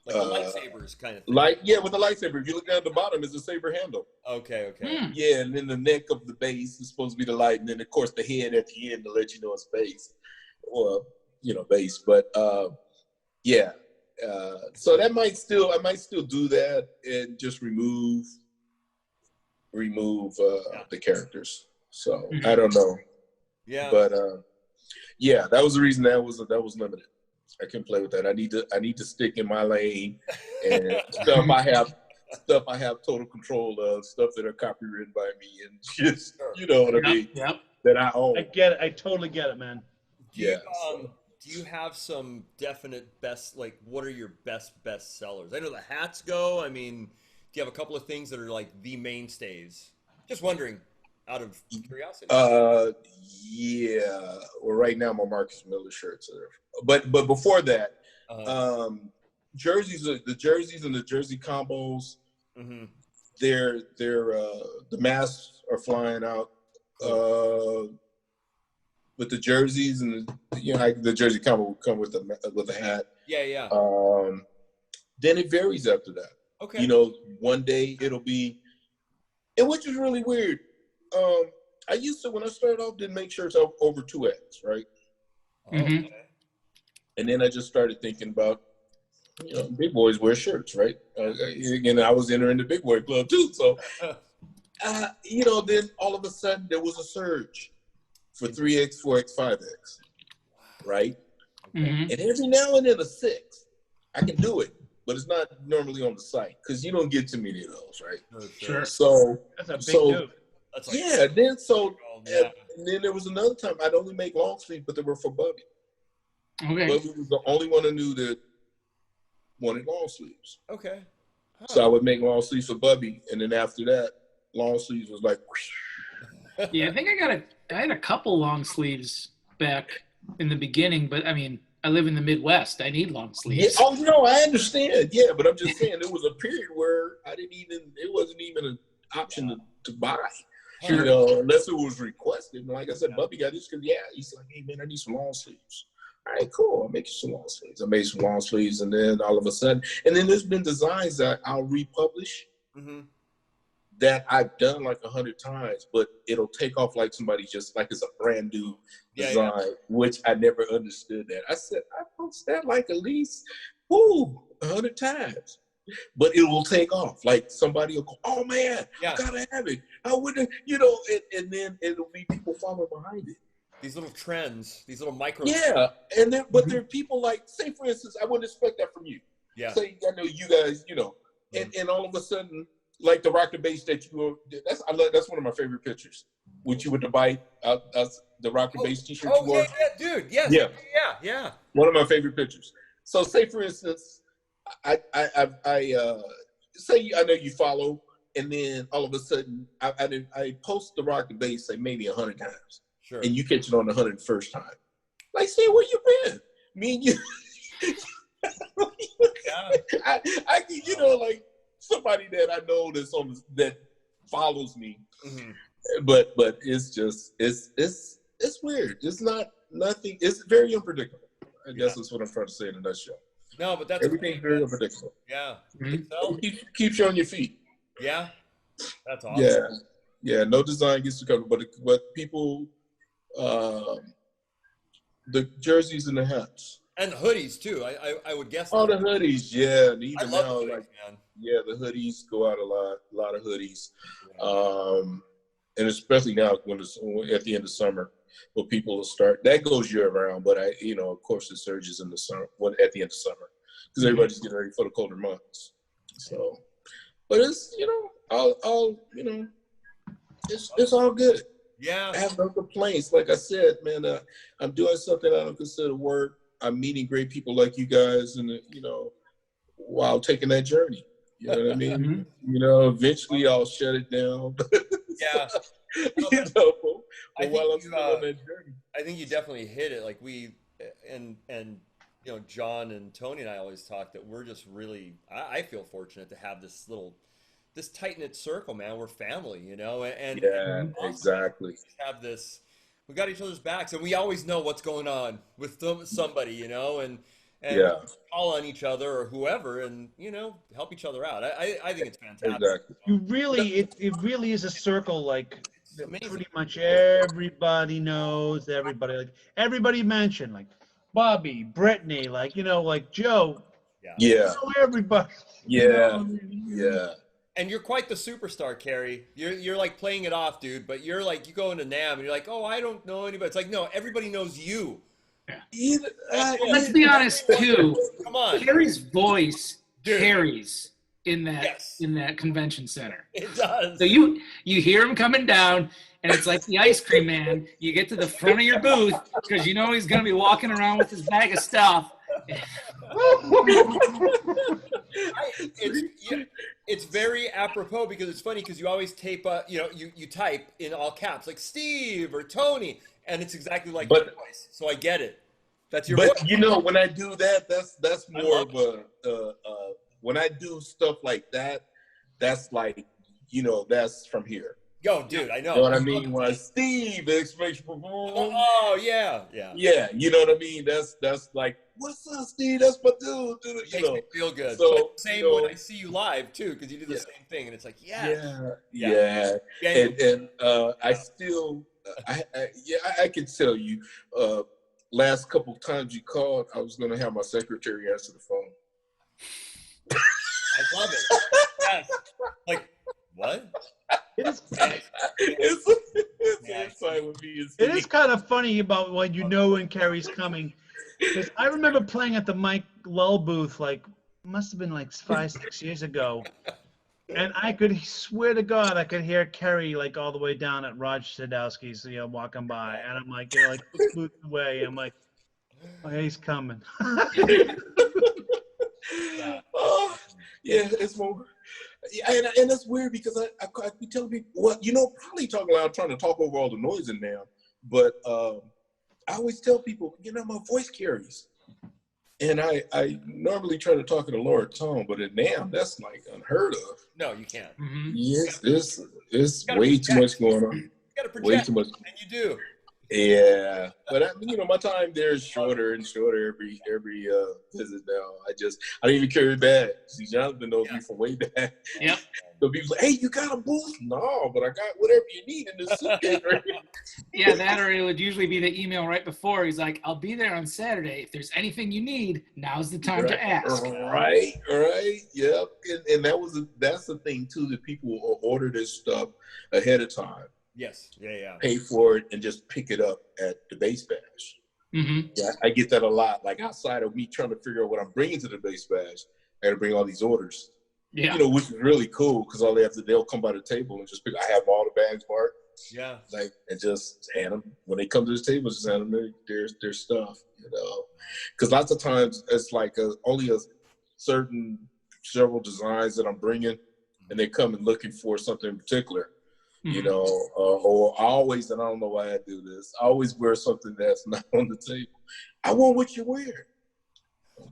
Like the lightsabers kind of thing. With the lightsaber. If you look down at the bottom, it's a saber handle. Okay. Yeah, and then the neck of the bass is supposed to be the light, and then of course the head at the end to let you know it's bass, or bass. But so I might still do that and just remove the characters. So I don't know. Yeah. But that was the reason that was limited. I can play with that. I need to stick in my lane and stuff I have total control of, stuff that are copywritten by me and just what I mean. Yep. That I own. I get it. I totally get it, man. Do you have some definite what are your best sellers? I know the hats go. I mean, do you have a couple of things that are like the mainstays? Just wondering, out of curiosity. Yeah. Well, right now my Marcus Miller shirts are. But before that, jerseys and the jersey combos, they're the masks are flying out with the jerseys, and the jersey combo will come with a hat. Yeah. Then it varies after that. Okay. One day it'll be, and which is really weird. I used to, when I started off, didn't make shirts over 2X, right? Mm-hmm. And then I just started thinking about, big boys wear shirts, right? And I was entering the big boy club too. So, then all of a sudden there was a surge for 3X, 4X, 5X, right? Mm-hmm. And every now and then a 6. I can do it, but it's not normally on the site because you don't get too many of those, right? Sure. So that's a big dude. That's like and then there was another time I'd only make long sleeves, but they were for Bubby. Okay. Bubby was the only one I knew that wanted long sleeves. Okay. Huh. So I would make long sleeves for Bubby, and then after that, long sleeves was like. Whoosh. Yeah, I think I had a couple long sleeves back in the beginning, but I mean, I live in the Midwest. I need long sleeves. Yeah. Oh no, I understand. Yeah, but I'm just saying there was a period where it wasn't even an option to buy. Sure. Unless it was requested. Like I said, Bubby got this because he's like, hey man, I need some long sleeves. All right, cool. I'll make you some long sleeves. I made some long sleeves, and then all of a sudden, and then there's been designs that I'll republish that I've done like 100 times, but it'll take off like somebody just like it's a brand new design, which I never understood that. I said, I post that like at least 100 times. But it will take off. Like somebody will go, oh man, I gotta have it. I wouldn't, and then it'll be people following behind it. These little trends, these little micro. Yeah, and then but there are people like, say for instance, I wouldn't expect that from you. Yeah. Say I know you guys, and all of a sudden, like the rock the bass that that's one of my favorite pictures. With you with the bite, the rock the bass t-shirt you wore. Yeah, dude. Yes. Yeah. One of my favorite pictures. So say for instance, I say I know you follow and then all of a sudden, I post the rock and bass like maybe 100 times, Sure. and you catch it on the 101st time. Like, see, where you been? Me and you. Yeah. I you know, like somebody that I know that follows me, but it's just it's weird. It's nothing. It's very unpredictable. I guess that's what I'm trying to say in a nutshell. No, but that's Everything's very unpredictable. Yeah. It keeps you on your feet. Yeah. That's awesome. Yeah. No design gets to cover, but people, the jerseys and the hats. And the hoodies too. I would guess. Oh, the hoodies, yeah. And even I love now, the hoodies, like, man. yeah, the hoodies go out a lot of hoodies, and especially now when it's at the end of summer, where people will start. That goes year round, but of course, it surges in the summer, at the end of summer, because everybody's getting ready for the colder months. So, but it's it's all good. Yeah. I have no complaints. Like I said, man, I'm doing something I don't consider work. I'm meeting great people like you guys, and while taking that journey. You know what I mean? Eventually I'll shut it down. Yeah. But while I'm still on that journey. I think you definitely hit it. Like John and Tony and I always talk that we're just really, I feel fortunate to have this tight-knit circle, man. We're family, and exactly. Have this, we got each other's backs, and we always know what's going on with somebody, and call on each other or whoever, and help each other out. I think it's fantastic. Exactly. It really is a circle. Like pretty much everybody knows everybody. Like everybody mentioned, like Bobby, Brittany, like like Joe. Yeah. Everybody. Yeah. Yeah. And you're quite the superstar, Kerry. You're like playing it off, dude. But you're like, you go into NAMM and you're like, oh, I don't know anybody. It's like, no, everybody knows you. Yeah. Let's be honest too. Come on, Kerry's voice carries in that convention center. It does. So you hear him coming down, and it's like the ice cream man. You get to the front of your booth because he's gonna be walking around with his bag of stuff. It's very apropos because it's funny because you always tape you type in all caps like Steve or Tony, and it's exactly like your voice. So I get it. That's your voice. When I do that, that's more of a when I do stuff like that, that's like that's from here. Yo, dude, I know. You know what I mean? When Steve exclamation point. Oh yeah. Yeah, you know what I mean? That's like, what's up, Steve? That's my dude. Makes me feel good. So same when I see you live too, because you do the same thing, and it's like, yeah. And I still, I can tell you, last couple of times you called, I was gonna have my secretary answer the phone. I love it. Yes. Like, what? It is kind of funny about when Kerry's coming. Because I remember playing at the Mike Lull booth, must have been 5-6 years ago. And I could swear to God, I could hear Kerry all the way down at Roger Sadowski's, walking by. And I'm like, 6 booths away. I'm like, oh, he's coming. Yeah, it's more. And that's weird because I be telling people, probably talking loud, trying to talk over all the noise in there. But I always tell people, my voice carries. And I normally try to talk in a lower tone, but in NAMM, that's unheard of. No, you can't. Mm-hmm. Yes, it's way too much going on. You gotta project, way too much. and you do. Yeah, but my time there is shorter and shorter every visit now. I don't even carry a bag. See, Jonathan knows me from way back. Yep. So people say, hey, you got a booth? No, but I got whatever you need in this suitcase. Right? Yeah, that or it would usually be the email right before. He's like, I'll be there on Saturday. If there's anything you need, now's the time to ask. Right, yep. And that's the thing too, that people will order this stuff ahead of time. Yes, yeah. Pay for it and just pick it up at the Bass Bash. Mm-hmm. Yeah, I get that a lot. Outside of me trying to figure out what I'm bringing to the Bass Bash, I got to bring all these orders. Yeah, which is really cool because they'll come by the table and just pick. I have all the bags marked. Yeah, and just hand them when they come to the table. Just hand them their stuff. Because lots of times it's only a certain several designs that I'm bringing. and they come and looking for something in particular, you know, or I always, and I don't know why I do this, I always wear something that's not on the table. I want what you wear.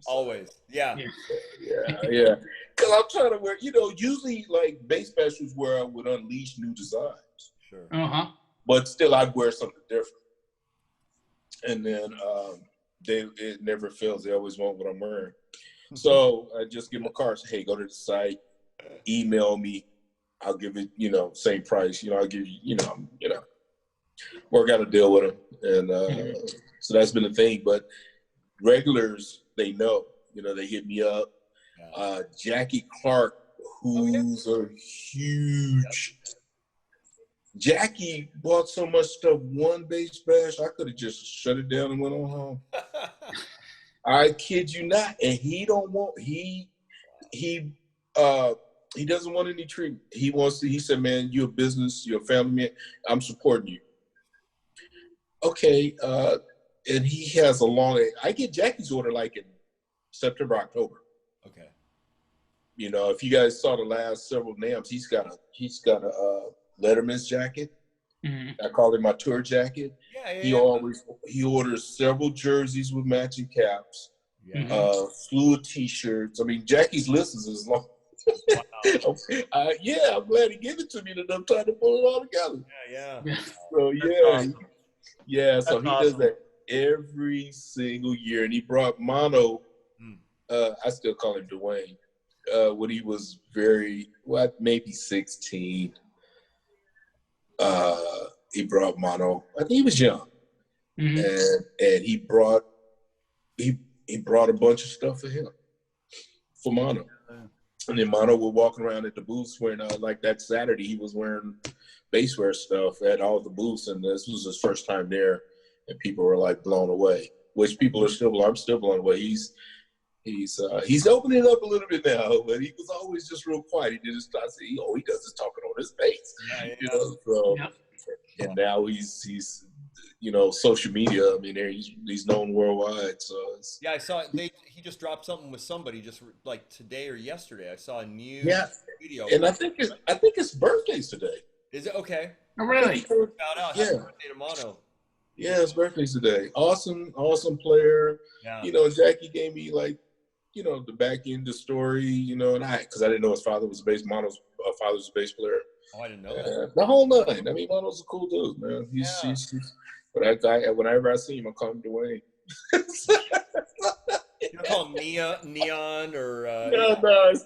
Always. Yeah. Yeah. Because I'm trying to wear, you know, usually like bass specials where I would unleash new designs. Sure. But still, I'd wear something different. And then it never fails. They always want what I'm wearing. So I just give them a card. Say, hey, go to the site, email me. I'll give it, you know, same price. You know, I'll give you, you know, work out a deal with them. And so that's been the thing. But regulars, they know. You know, they hit me up. Jackie Clark, who's a huge. Jackie bought so much stuff one bass bash, I could have just shut it down and went on home. I kid you not. And he don't want he doesn't want any treatment. He said, man, you're a business, you're a family man. I'm supporting you. Okay, and he has I get Jackie's order like in September, October. Okay. You know, if you guys saw the last several NAMs, he's got a Letterman's jacket. I call it my tour jacket. He orders several jerseys with matching caps, slew of t-shirts. I mean, Jackie's list is as long. Wow. I'm glad he gave it to me that I'm trying to pull it all together. So so he does that every single year, and he brought Mono. I still call him Dwayne. When he was maybe 16. He brought Mono. I think he was young, and he brought a bunch of stuff for him, for Mono. And then Mono would walk around at the booths wearing like that Saturday he was wearing basswear stuff at all the booths, and this was his first time there, and people were like blown away. Which people are I'm still blown away. He's opening up a little bit now, but he was always just real quiet. He did his stuff. He does his talking on his bass. You know, so and now he's you know, social media. I mean, he's known worldwide. So I saw it. He just dropped something with somebody just like today or yesterday. I saw a new video. And I think his birthday's today. Is it okay? Oh, really? Shout out. Happy birthday to Mono. Yeah, his birthday's today. Awesome player. Yeah. You know, Jackie gave me like, you know, the back end of the story, you know, and because I didn't know his father was Mono's father was a bass player. Oh, I didn't know that. The whole nine. I mean, Mono's a cool dude, man. He's but whenever I see him, I call him Dwayne. You don't call him Neon or no, he's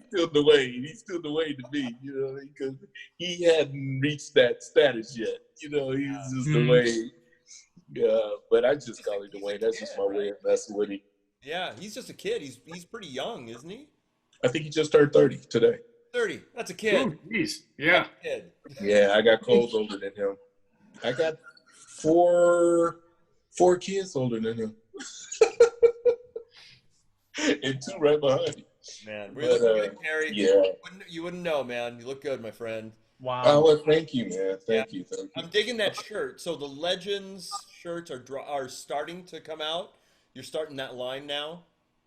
still Dwayne. He's still Dwayne to me, you know, because he hadn't reached that status yet. You know, he's just Dwayne. Yeah, but I just call him Dwayne. That's just my way of messing with him. Yeah, he's just a kid. He's pretty young, isn't he? I think he just turned 30 today. 30. That's a kid. Oh, geez. Yeah. Kid. Yeah, I got Cole's older than him. I got four kids older than him. And two right behind him. Man, we look good, Kerry. Yeah. You wouldn't know, man. You look good, my friend. Wow. Oh, well, thank you, man. Thank you. I'm digging that shirt. So the Legends shirts are starting to come out. You're starting that line now?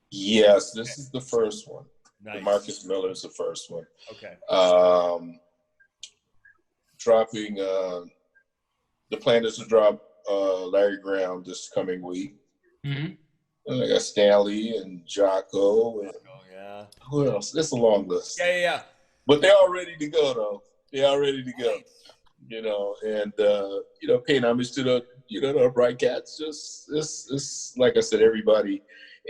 Yes, this is the first one. Nice. The Marcus Miller is the first one. Okay. Dropping, the plan is to drop Larry Graham this coming week. And I got Stanley and Jocko and who else? It's a long list. Yeah. But they're all ready to go, though. They're all ready to go. You know, and you know, paying homage to the the Upright Cats. Just it's like I said, everybody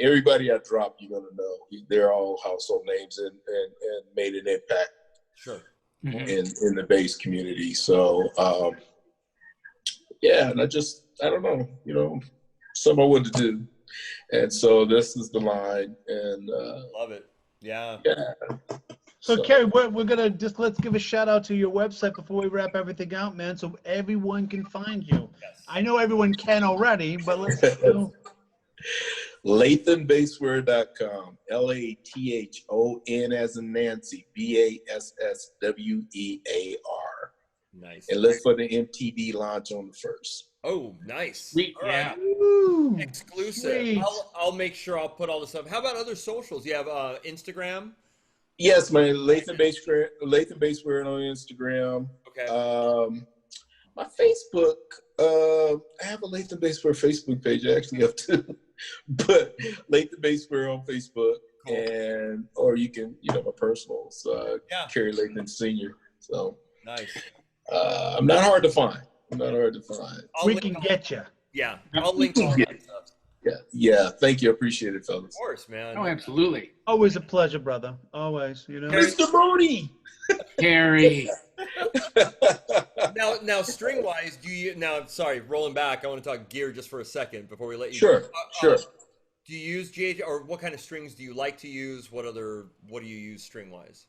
I drop, you're gonna know. They're all household names and made an impact. Sure. In the bass community. So and I don't know, you know, something I wanted to do. And so this is the line, and love it. Yeah. So Kerry, we're gonna let's give a shout out to your website before we wrap everything out, man, so everyone can find you. Yes. I know everyone can already, but let's LathonBasswear.com. LATHON as in Nancy, BASSWEAR. Nice. And look for the MTV launch on the 1st. Oh, nice. Sweet. All right. Ooh, Exclusive. sweet. I'll make sure I'll put all this up. How about other socials? You have Instagram? Yes, man. Lathon Basswear on Instagram. Okay. My Facebook, I have a Lathon Basswear Facebook page. I actually have two, but Lathon Basswear on Facebook, cool. Or you can, my personal, Kerry Lathon Senior. So nice. I'm not hard to find. We can get you. Yeah, I'll link all that stuff. Yeah. Thank you. Appreciate it, fellas. Of course, man. Oh, absolutely. Always a pleasure, brother. Always, Mr. Mooney. Kerry. Now, string wise, sorry, rolling back, I want to talk gear just for a second before we let you Sure. go. Sure. Do you use GH, or what kind of strings do you like to use? What do you use string wise?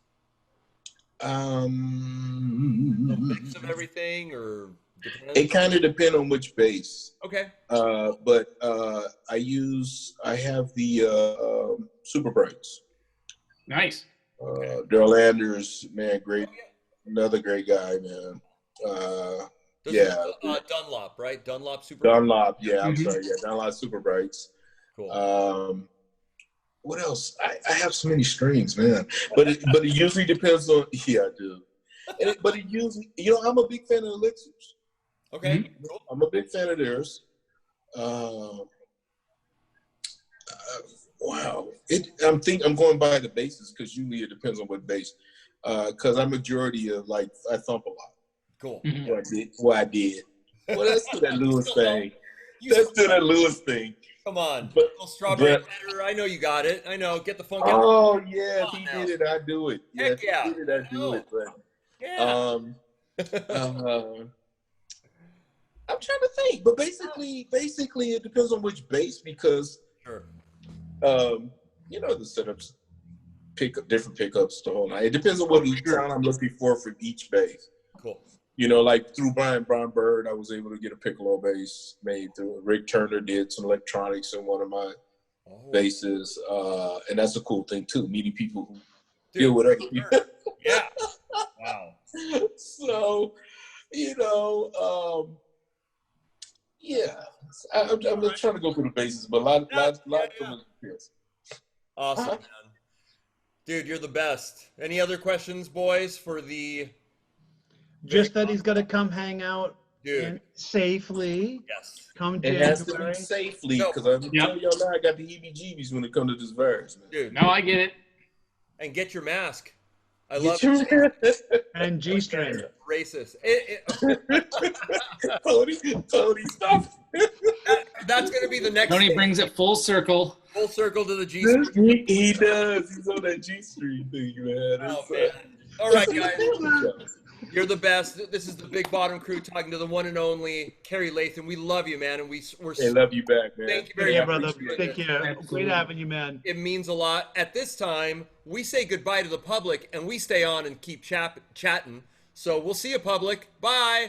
A mix of everything, or depends? It kind of depends on which bass. Okay. But I have the Super Brights. Nice. Daryl Anders, man, great. Another great guy, man. Dunlop, right? Dunlop Super. Dunlop, yeah. I'm sorry, yeah. Dunlop Super Brights. Cool. What else? I have so many strings, man. But it usually depends on. Yeah, I do. But it usually, I'm a big fan of Elixirs. Okay. Cool. I'm a big fan of theirs. Wow. I'm going by the basses because usually it depends on what bass. Because I'm majority of I thump a lot. Cool. What I did. Well, let's do that Lewis thing. Let's do that Lewis thing. Come on. Little strawberry butter. I know you got it. I know. Get the funk out. Oh, yeah. If he did it, I'd do it. Heck yeah. If he did it, I'd do it. But, yeah. I'm trying to think. But basically, it depends on which bass because, sure. The setups different pickups the whole night. It depends on what sound I'm looking for each bass. Cool. Through Brian Bird, I was able to get a piccolo bass made through. Rick Turner did some electronics in one of my basses, and that's a cool thing too. Meeting people who deal with other people. Yeah. Wow. So, I'm just trying to go through the bases, but a lot of them is awesome, man. Dude, you're the best. Any other questions, boys, for the... Just that he's got to come hang out safely. Yes. Come January. It has to be safely, because I'm telling y'all now, I got the heebie-jeebies when it comes to this virus. Man. Dude. No, I get it. And get your mask. I love it. And G-string. Racist. Tony, stop. That's going to be the next Tony thing. brings it full circle. Full circle to the G-string. He does. He's on that G-string thing, man. Oh, man. All right, guys. You're the best. This is the Big Bottom Crew talking to the one and only Kerry Lathon. We love you, man, and we're love you back, man. Thank you very much, brother. Take care. Great having you, man. It means a lot. At this time, we say goodbye to the public, and we stay on and keep chatting. So we'll see you, public. Bye.